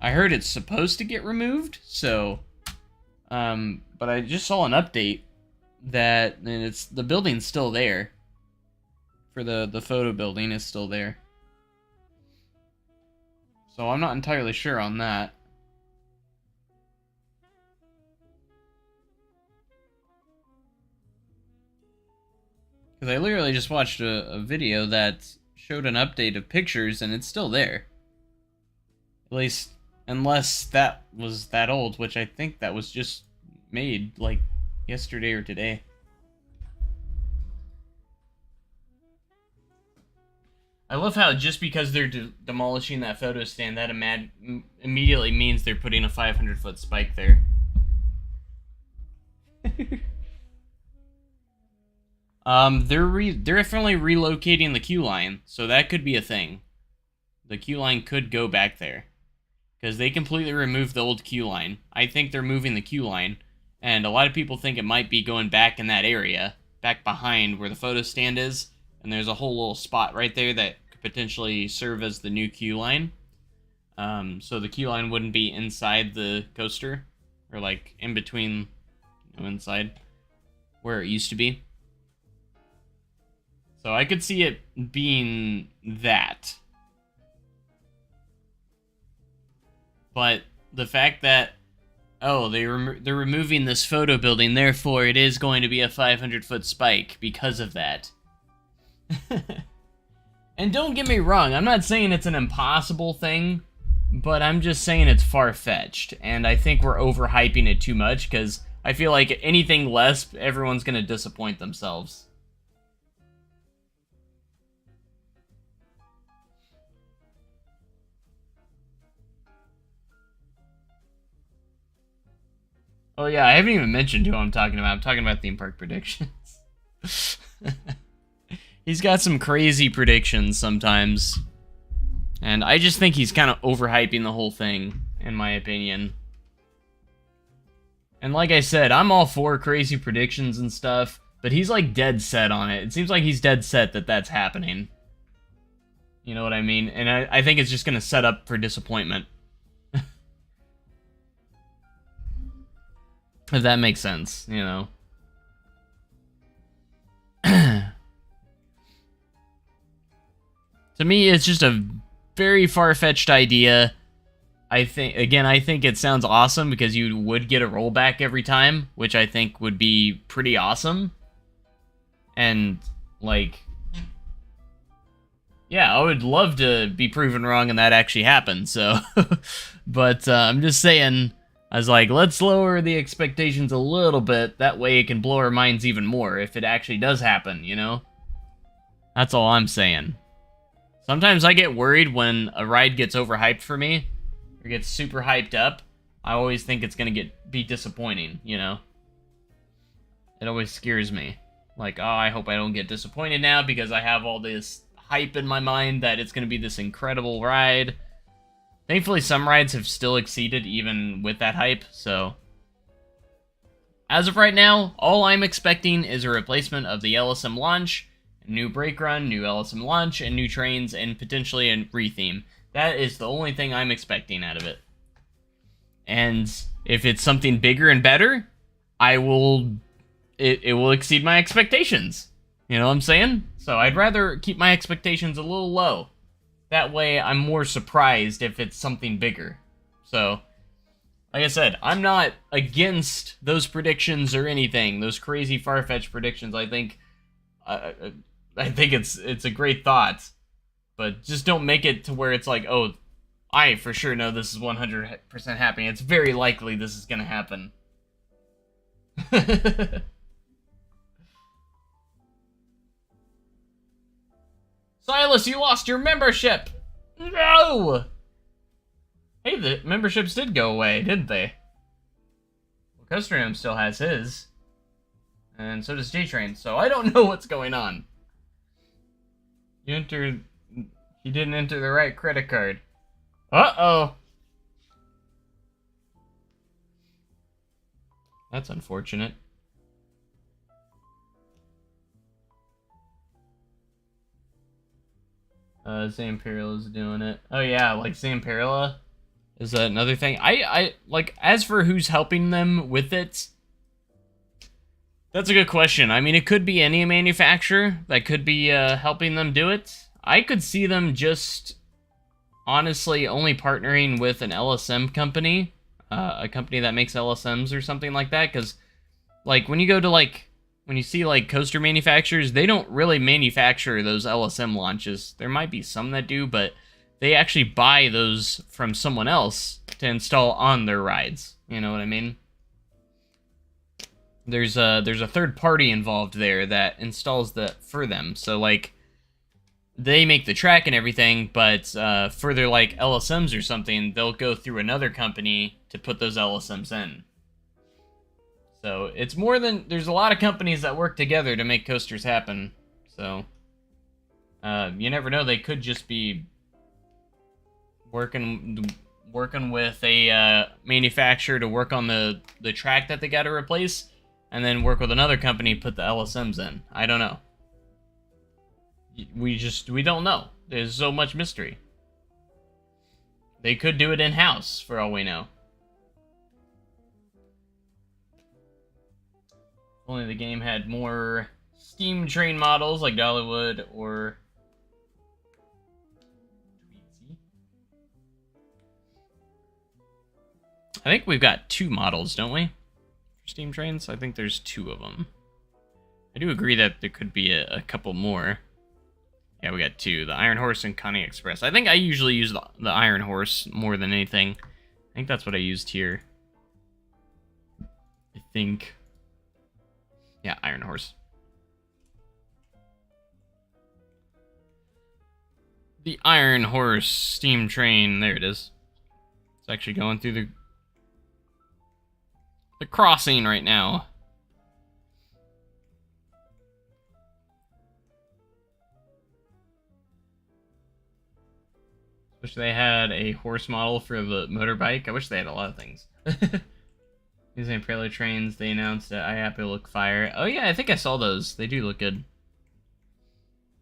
S1: I heard it's supposed to get removed, so... but I just saw an update that and the building's still there. For the photo building is still there. So I'm not entirely sure on that. Because I literally just watched a video that showed an update of pictures, and it's still there. At least, unless that was that old, which I think that was just made, like, yesterday or today. I love how just because they're demolishing that photo stand, that immediately means they're putting a 500-foot spike there. They're definitely relocating the queue line, so that could be a thing. The queue line could go back there. Because they completely removed the old queue line. I think they're moving the queue line, and a lot of people think it might be going back in that area, back behind where the photo stand is, and there's a whole little spot right there that could potentially serve as the new queue line. So the queue line wouldn't be inside the coaster, or like in between, inside, where it used to be. So I could see it being that. But the fact that, oh, they're removing this photo building, therefore it is going to be a 500-foot spike because of that. And don't get me wrong, I'm not saying it's an impossible thing, but I'm just saying it's far-fetched, and I think we're overhyping it too much, because I feel like anything less, everyone's going to disappoint themselves. Oh yeah, I haven't even mentioned who I'm talking about. I'm talking about theme park predictions. He's got some crazy predictions sometimes. And I just think he's kind of overhyping the whole thing, in my opinion. And like I said, I'm all for crazy predictions and stuff, but he's like dead set on it. It seems like he's dead set that that's happening. You know what I mean? And I think it's just going to set up for disappointment. If that makes sense, you know. To me, it's just a very far-fetched idea. I think it sounds awesome because you would get a rollback every time, which I think would be pretty awesome. And, like, yeah, I would love to be proven wrong and that actually happened, so. But I'm just saying, I was like, let's lower the expectations a little bit, that way it can blow our minds even more if it actually does happen, you know? That's all I'm saying. Sometimes I get worried when a ride gets overhyped for me, or gets super hyped up. I always think it's gonna be disappointing, you know? It always scares me. Like, oh, I hope I don't get disappointed now because I have all this hype in my mind that it's gonna be this incredible ride. Thankfully, some rides have still exceeded even with that hype, so. As of right now, all I'm expecting is a replacement of the LSM launch, a new brake run, new LSM launch, and new trains, and potentially a retheme. That is the only thing I'm expecting out of it. And if it's something bigger and better, it will exceed my expectations. You know what I'm saying? So I'd rather keep my expectations a little low. That way, I'm more surprised if it's something bigger. So, like I said, I'm not against those predictions or anything. Those crazy, far-fetched predictions. I think it's a great thought. But just don't make it to where it's like, oh, I for sure know this is 100% happening. It's very likely this is going to happen. Silas, you lost your membership! No! Hey, the memberships did go away, didn't they? Well, Coaster still has his. And so does J-Train, so I don't know what's going on. You didn't enter the right credit card. Uh-oh! That's unfortunate. Zamperla is doing it. Oh yeah, like Zamperla is that another thing. I like, as for who's helping them with it, that's a good question. I mean, it could be any manufacturer that could be helping them do it. I could see them just honestly only partnering with an LSM company, a company that makes LSMs or something like that, because like when you go to like when you see like coaster manufacturers, they don't really manufacture those LSM launches. There might be some that do, but they actually buy those from someone else to install on their rides. You know what I mean? There's a third party involved there that installs that for them. So like they make the track and everything, but for their like LSMs or something, they'll go through another company to put those LSMs in. So it's more than, there's a lot of companies that work together to make coasters happen. So you never know, they could just be working with a manufacturer to work on the track that they got to replace, and then work with another company to put the LSMs in. I don't know. We don't know. There's so much mystery. They could do it in-house, for all we know. Only the game had more steam train models like Dollywood or I think we've got 2 models, don't we? For steam trains? I think there's 2 of them. I do agree that there could be a couple more. Yeah, we got 2. The Iron Horse and Connie Express. I think I usually use the Iron Horse more than anything. I think that's what I used here. I think. Yeah, Iron Horse. The Iron Horse steam train. There it is. It's actually going through the crossing right now. Wish they had a horse model for the motorbike. I wish they had a lot of things. Using parallel trains, they announced that IAPA look fire. Oh yeah, I think I saw those. They do look good.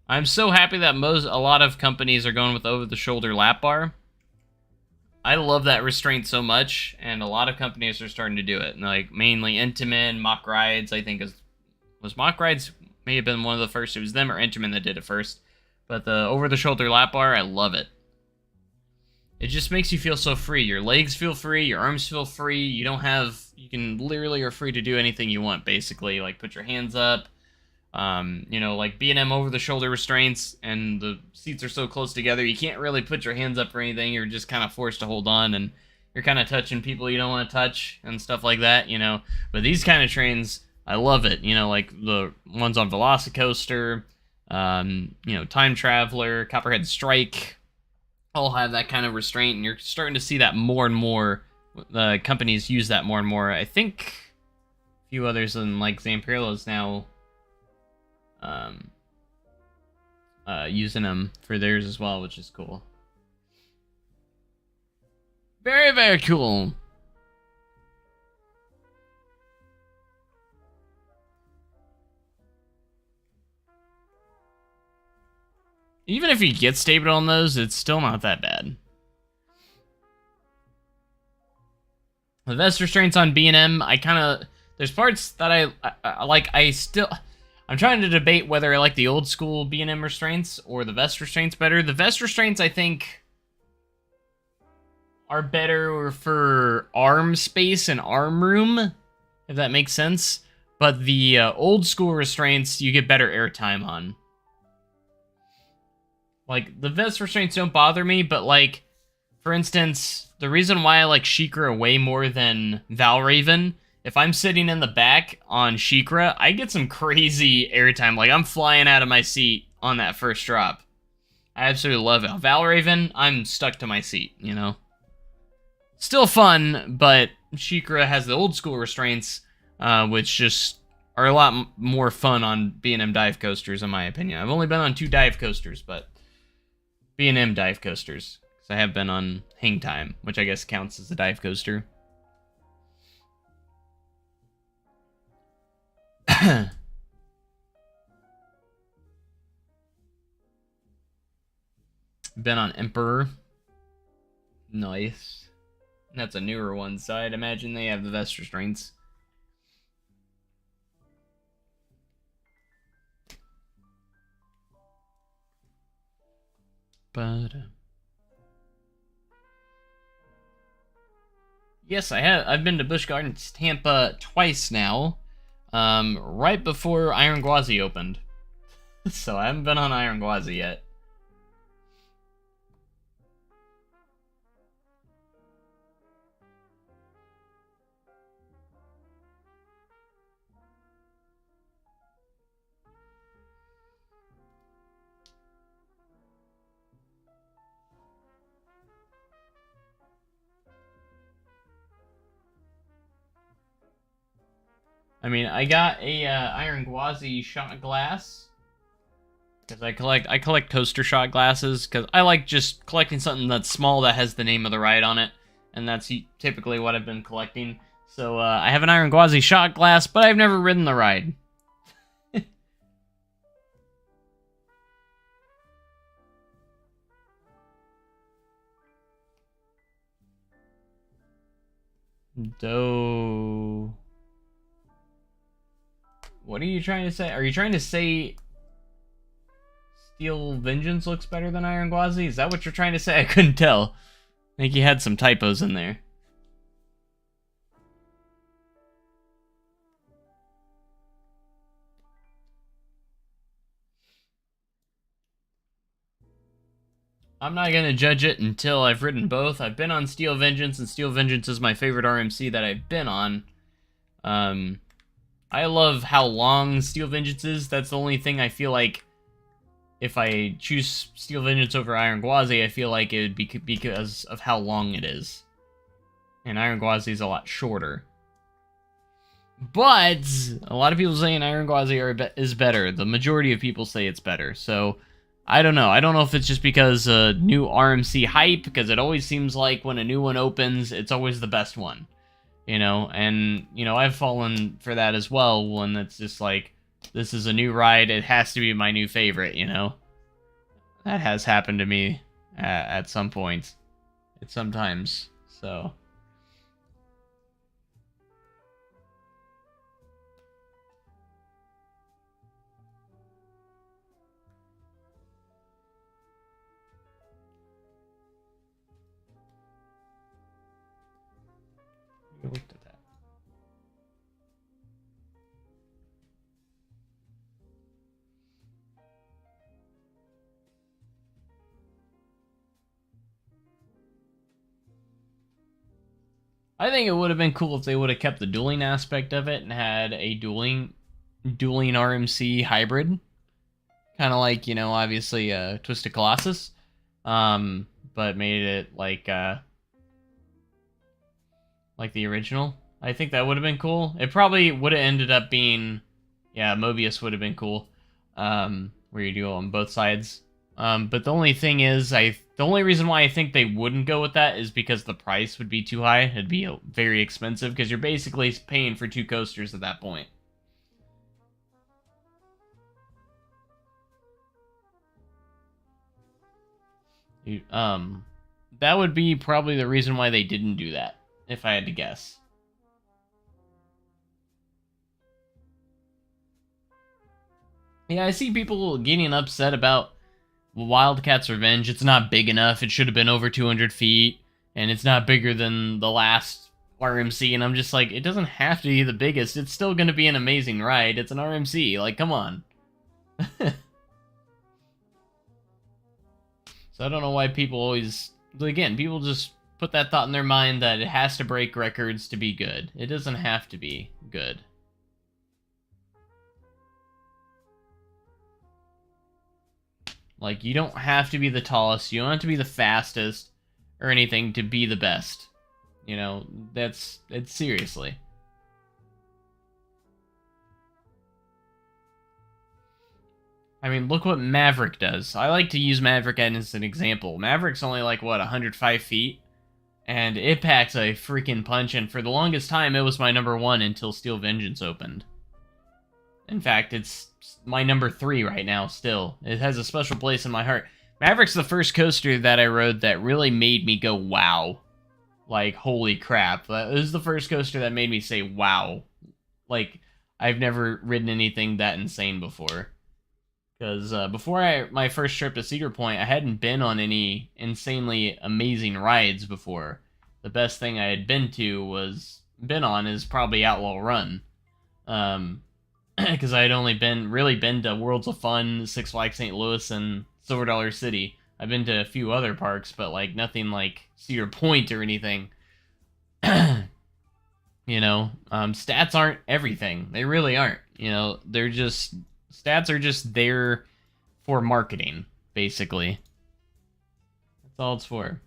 S1: I'm so happy that a lot of companies are going with over-the-shoulder lap bar. I love that restraint so much, and a lot of companies are starting to do it. And like mainly Intamin, Mock Rides, I think was Mock Rides may have been one of the first. It was them or Intamin that did it first. But the over-the-shoulder lap bar, I love it. It just makes you feel so free. Your legs feel free, your arms feel free. You can literally are free to do anything you want, basically. Like put your hands up. You know, like B&M over-the-shoulder restraints, and the seats are so close together, you can't really put your hands up or anything. You're just kind of forced to hold on, and you're kind of touching people you don't want to touch and stuff like that, you know. But these kind of trains, I love it. You know, like the ones on Velocicoaster, you know, Time Traveler, Copperhead Strike, all have that kind of restraint, and you're starting to see that more and more. The companies use that more and more. I think a few others than like Zamperillo's now using them for theirs as well, which is cool. Very, very cool. Even if you get stable on those, it's still not that bad. The vest restraints on B&M, I kind of... There's parts that I like. I'm trying to debate whether I like the old school B&M restraints or the vest restraints better. The vest restraints, I think, are better for arm space and arm room, if that makes sense. But the old school restraints, you get better airtime on. Like, the vest restraints don't bother me, but, like, for instance, the reason why I like Sheikra way more than Valraven, if I'm sitting in the back on Sheikra, I get some crazy airtime. Like, I'm flying out of my seat on that first drop. I absolutely love it. Valraven, I'm stuck to my seat, you know? Still fun, but Sheikra has the old school restraints, which just are a lot more fun on B&M dive coasters, in my opinion. I've only been on 2 dive coasters, but B&M dive coasters. Because I have been on Hang Time, which I guess counts as a dive coaster. Been on Emperor. Nice. That's a newer one, so I'd imagine they have the vest restraints. But yes, I have. I've been to Busch Gardens Tampa twice now. Right before Iron Gwazi opened. So I haven't been on Iron Gwazi yet. I mean, I got a Iron Gwazi shot glass because I collect coaster shot glasses because I like just collecting something that's small that has the name of the ride on it, and that's typically what I've been collecting. So I have an Iron Gwazi shot glass, but I've never ridden the ride. Doe. What are you trying to say? Are you trying to say Steel Vengeance looks better than Iron Gwazi? Is that what you're trying to say? I couldn't tell. I think you had some typos in there. I'm not going to judge it until I've ridden both. I've been on Steel Vengeance, and Steel Vengeance is my favorite RMC that I've been on. I love how long Steel Vengeance is. That's the only thing I feel like if I choose Steel Vengeance over Iron Gwazi, I feel like it would be because of how long it is. And Iron Gwazi is a lot shorter. But a lot of people saying Iron Gwazi is better. The majority of people say it's better. So I don't know. I don't know if it's just because new RMC hype, because it always seems like when a new one opens, it's always the best one. You know, and, you know, I've fallen for that as well, when it's just like, this is a new ride, it has to be my new favorite, you know? That has happened to me at some point. Sometimes, so... We looked at that. I think it would have been cool if they would have kept the dueling aspect of it and had a dueling RMC hybrid. Kind of like, you know, obviously Twisted Colossus. But made it like the original. I think that would have been cool. It probably would have ended up being, yeah, Mobius would have been cool. Where you do it on both sides. But the only thing is, the only reason why I think they wouldn't go with that is because the price would be too high. It'd be very expensive because you're basically paying for two coasters at that point. That would be probably the reason why they didn't do that, if I had to guess. Yeah, I see people getting upset about Wildcat's Revenge. It's not big enough. It should have been over 200 feet, and it's not bigger than the last RMC, and I'm just like, it doesn't have to be the biggest. It's still going to be an amazing ride. It's an RMC. Like, come on. So I don't know why people always... Again, people just put that thought in their mind that it has to break records to be good. It doesn't have to be good. Like, you don't have to be the tallest, you don't have to be the fastest, or anything to be the best. You know, it's seriously. I mean, look what Maverick does. I like to use Maverick as an example. Maverick's only like, what, 105 feet? And it packs a freaking punch, and for the longest time, it was my number 1 until Steel Vengeance opened. In fact, it's my number 3 right now, still. It has a special place in my heart. Maverick's the first coaster that I rode that really made me go, wow. Like, holy crap. That was the first coaster that made me say, wow. Like, I've never ridden anything that insane before. Because before my first trip to Cedar Point, I hadn't been on any insanely amazing rides before. The best thing I had been on is probably Outlaw Run. Because I had only really been to Worlds of Fun, Six Flags St. Louis, and Silver Dollar City. I've been to a few other parks, but like nothing like Cedar Point or anything. Stats aren't everything. They really aren't. They're just stats are just there for marketing, basically. That's all it's for.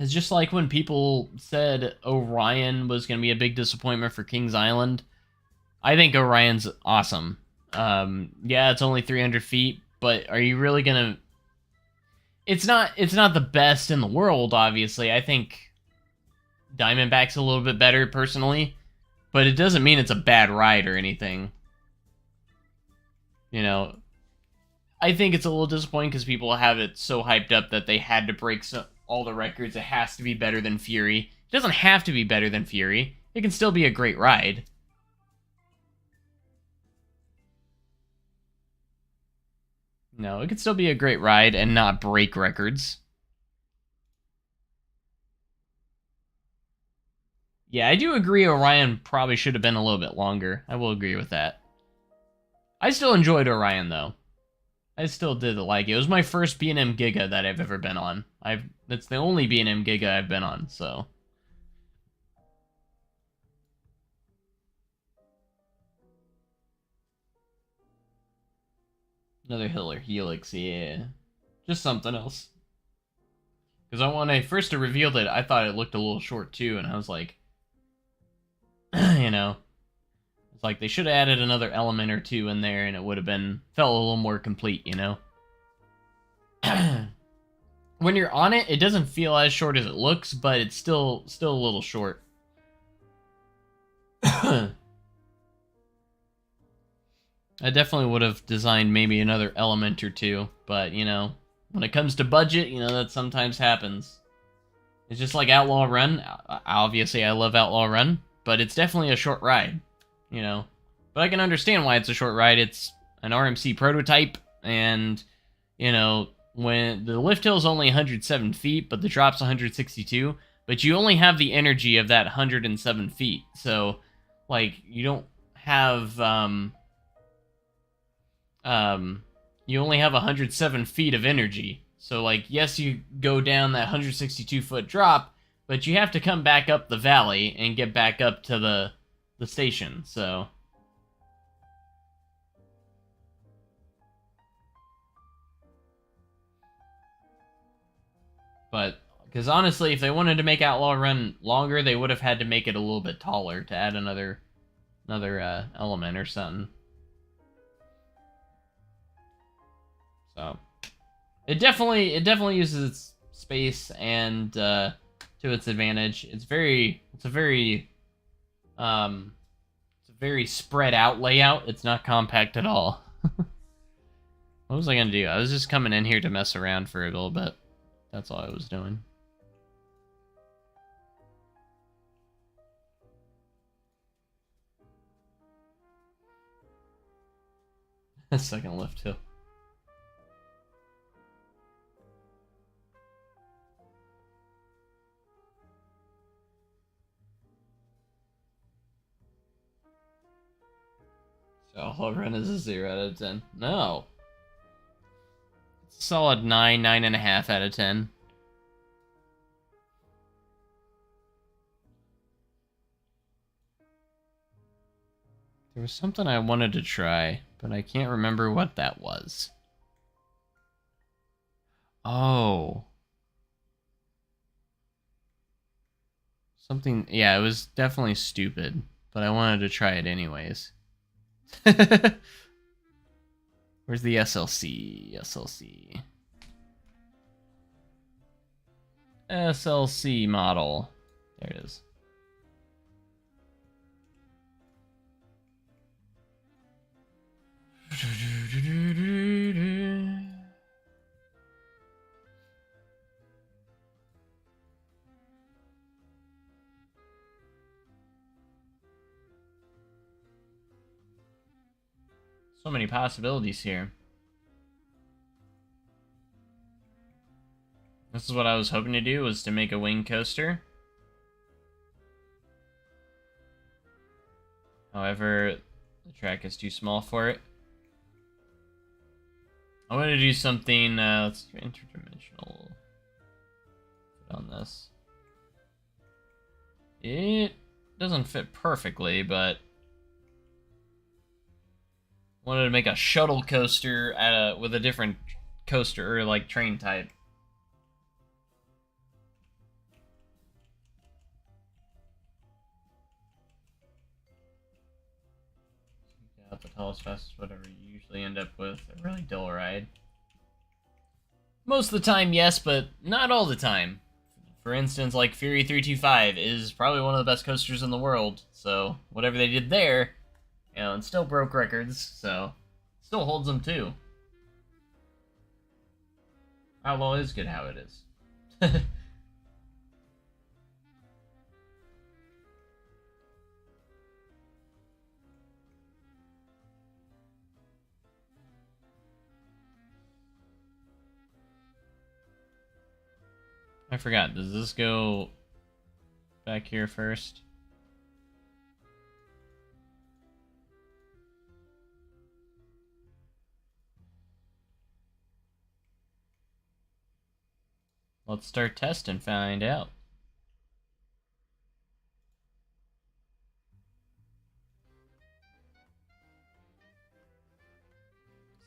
S1: It's just like when people said Orion was going to be a big disappointment for Kings Island. I think Orion's awesome. Yeah, it's only 300 feet, but are you really going to... It's not the best in the world, obviously. I think Diamondback's a little bit better, personally. But it doesn't mean it's a bad ride or anything. I think it's a little disappointing because people have it so hyped up that they had to break all the records. It has to be better than Fury. It doesn't have to be better than Fury. It can still be a great ride. No, it could still be a great ride and not break records. Yeah, I do agree Orion probably should have been a little bit longer. I will agree with that. I still enjoyed Orion, though. I still did like it. It was my first B&M Giga that I've ever been on. That's the only B&M Giga I've been on, so. Another Hiller Helix, yeah. Just something else. Because when I first revealed it, I thought it looked a little short too, and I was like, it's like they should have added another element or two in there, and it would have felt a little more complete, When you're on it, it doesn't feel as short as it looks, but it's still a little short. I definitely would have designed maybe another element or two, but, when it comes to budget, that sometimes happens. It's just like Outlaw Run. Obviously, I love Outlaw Run, but it's definitely a short ride, But I can understand why it's a short ride. It's an RMC prototype, and, when the lift hill is only 107 feet, but the drop's 162, but you only have the energy of that 107 feet. So, like, you don't have, you only have 107 feet of energy. So, like, yes, you go down that 162-foot drop, but you have to come back up the valley and get back up to the station, so... But, because honestly, if they wanted to make Outlaw Run longer, they would have had to make it a little bit taller to add another element or something. So, it definitely uses its space and to its advantage. It's a very spread out layout. It's not compact at all. What was I gonna do? I was just coming in here to mess around for a little bit. That's all I was doing. Second lift hill. So Outlaw Run is a 0 out of 10. No. It's a solid 9.5 out of 10. There was something I wanted to try, but I can't remember what that was. Oh. Something, yeah, it was definitely stupid, but I wanted to try it anyways. Where's the SLC? SLC model. There it is. So many possibilities here. This is what I was hoping to do, was to make a wing coaster. However, the track is too small for it. I want to do something, let's do interdimensional on this. It doesn't fit perfectly, but wanted to make a shuttle coaster with a different coaster, or like train type. Out the tallest, fastest, whatever you usually end up with a really dull ride. Most of the time, yes, but not all the time. For instance, like Fury 325 is probably one of the best coasters in the world, so whatever they did there, you know, and still broke records, so still holds them too. Outlaw is good how it is. I forgot, does this go back here first? Let's start testing and find out.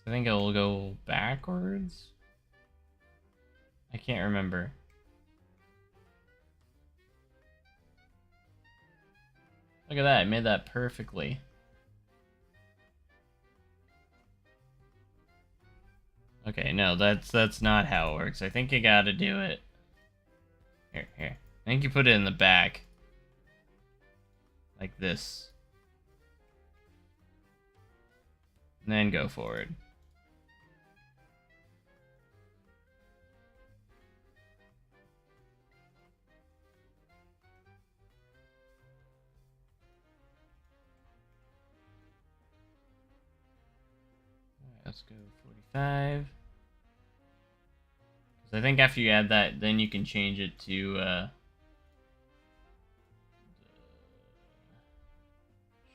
S1: I think it'll go backwards? I can't remember. Look at that, I made that perfectly. Okay, no, that's not how it works. I think you gotta do it. Here. I think you put it in the back. Like this. And then go forward. Let's go 45. Because I think after you add that, then you can change it to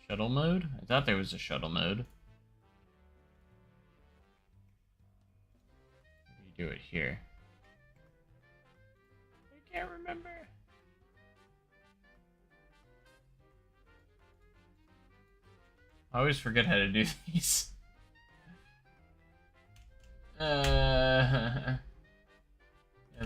S1: shuttle mode. I thought there was a shuttle mode. You do it here. I can't remember. I always forget how to do these. Yeah,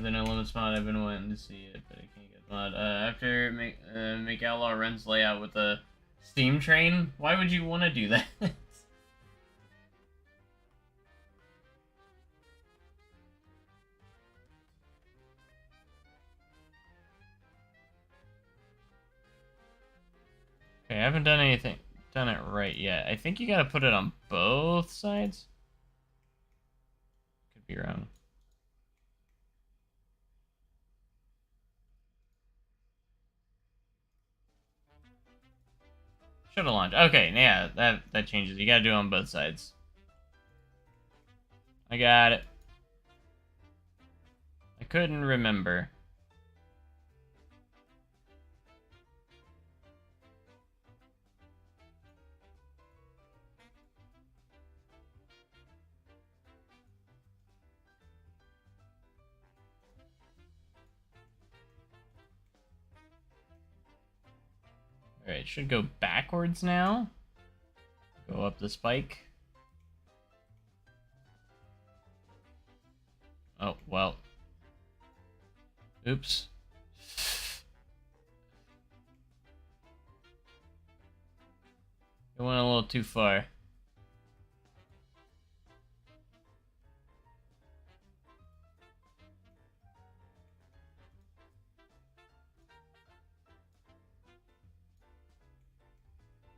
S1: the No Limits mod, I've been wanting to see it, but I can't get the mod. After make Outlaw runs layout with a steam train? Why would you want to do that? Okay, I haven't done it right yet. I think you gotta put it on both sides. Could be wrong. Shuttle launch. Okay, yeah, that changes. You gotta do it on both sides. I got it. I couldn't remember. Alright, should go backwards now. Go up the spike. Oh, well. Oops. It went a little too far.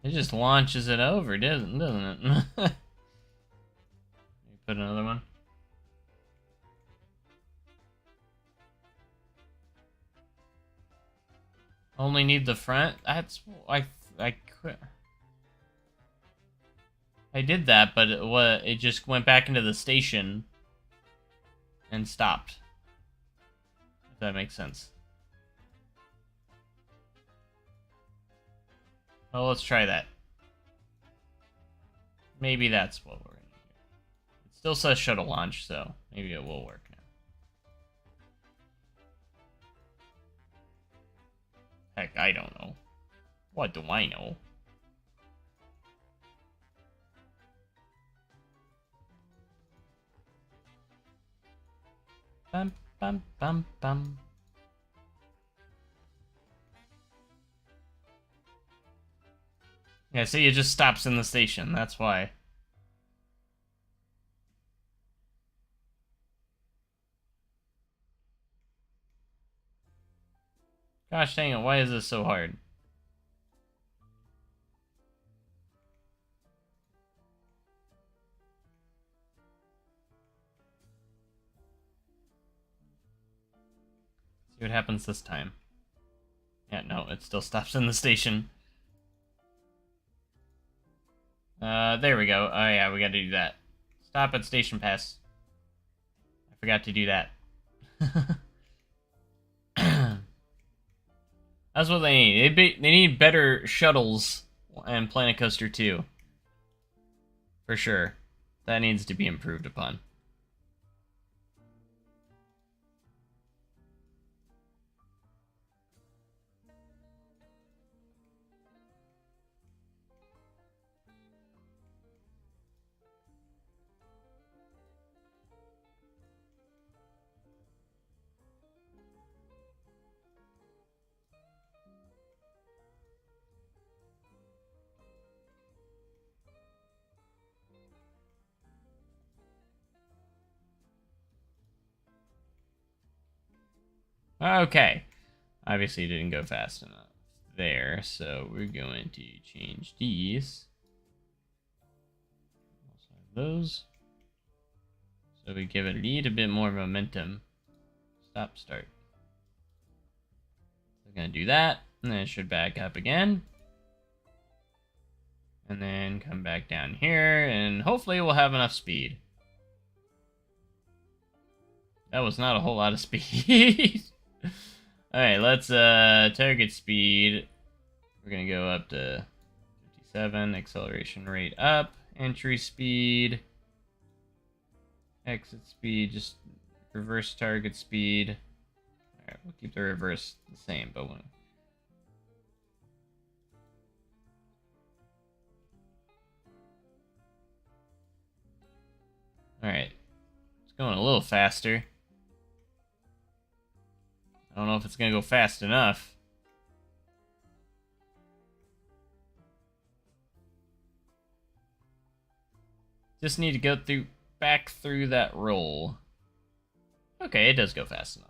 S1: It just launches it over, doesn't it? Put another one. Only need the front? That's... I quit. I did that, but it just went back into the station and stopped. If that makes sense. Well, let's try that. Maybe that's what we're gonna do. It still says shuttle launch, so maybe it will work now. Heck, I don't know. What do I know? Bum, bum, bum, bum. Yeah, see, it just stops in the station. That's why. Gosh dang it, why is this so hard? See what happens this time. Yeah, no, it still stops in the station. There we go. Oh yeah, we gotta do that. Stop at station pass. I forgot to do that. That's what they need. They need better shuttles and Planet Coaster 2. For sure. That needs to be improved upon. Okay. Obviously, it didn't go fast enough there, so we're going to change these. Also have those. So we give it a little bit more momentum. Stop, start. We're going to do that, and then it should back up again. And then come back down here, and hopefully we'll have enough speed. That was not a whole lot of speed. Alright, let's target speed. We're gonna go up to 57, acceleration rate up, entry speed, exit speed, just reverse target speed. Alright, we'll keep the reverse the same, but we'll... Alright, it's going a little faster. I don't know if it's gonna go fast enough. Just need to go back through that roll. Okay, it does go fast enough.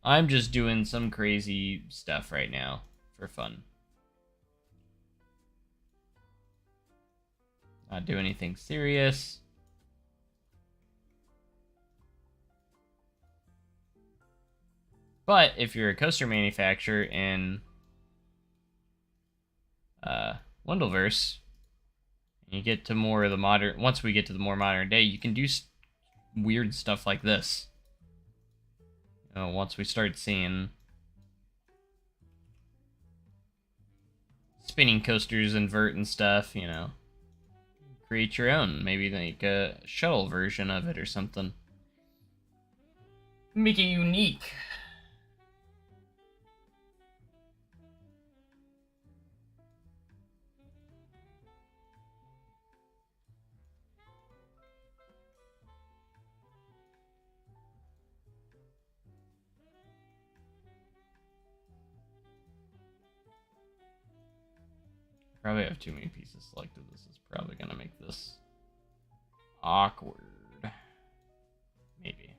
S1: I'm just doing some crazy stuff right now for fun. Not do anything serious. But if you're a coaster manufacturer in Wendellverse, and you get to more of the modern, once we get to the more modern day, you can do weird stuff like this. You know, once we start seeing spinning coasters invert and stuff, you know, create your own, maybe like a shuttle version of it or something. Make it unique. Probably have too many pieces selected. This is probably gonna make this awkward. Maybe.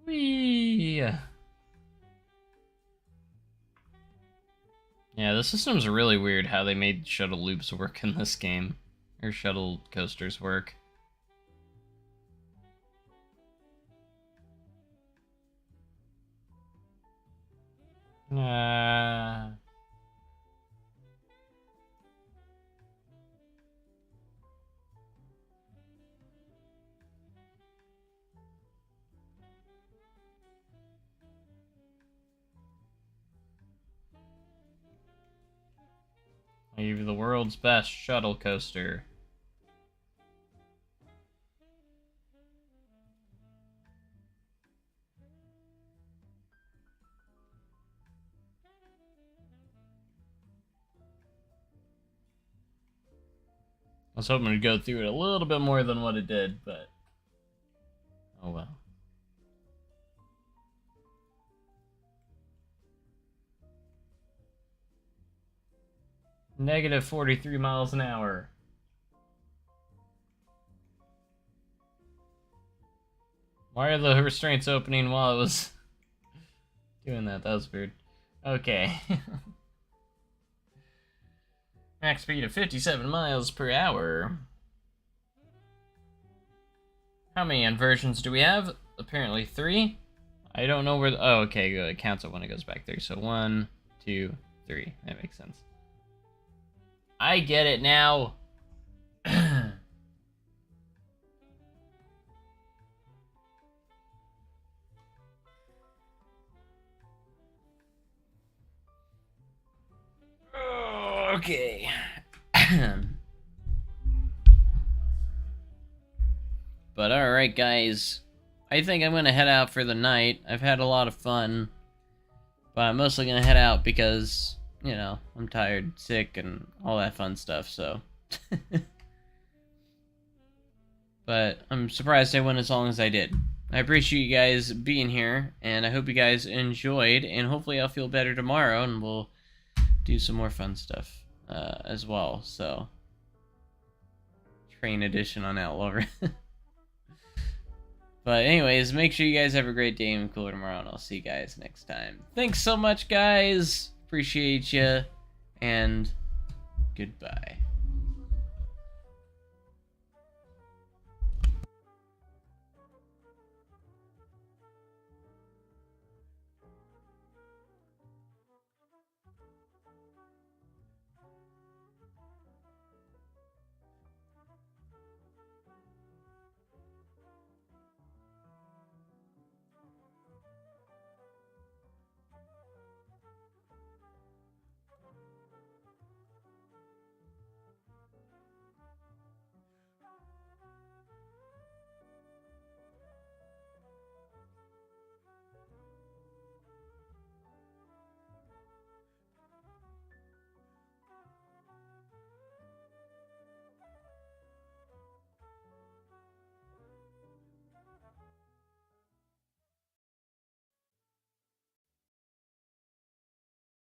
S1: Whee! Yeah, the system's really weird how they made shuttle loops work in this game. Or shuttle coasters work. Maybe the world's best shuttle coaster. I was hoping to go through it a little bit more than what it did, but oh well. Negative 43 miles an hour. Why are the restraints opening while it was doing that? That was weird. Okay. Max speed of 57 miles per hour. How many inversions do we have? Apparently 3. I don't know where the... Oh, okay, good. It counts it when it goes back there. So 1, 2, 3. That makes sense. I get it now. Okay. But alright, guys. I think I'm going to head out for the night. I've had a lot of fun. But I'm mostly going to head out because, you know, I'm tired, sick, and all that fun stuff, so. But I'm surprised I went as long as I did. I appreciate you guys being here, and I hope you guys enjoyed, and hopefully I'll feel better tomorrow, and we'll do some more fun stuff as well, so. Train edition on Outlaw. But anyways, make sure you guys have a great day and cool tomorrow, and I'll see you guys next time. Thanks so much, guys. Appreciate you, and goodbye.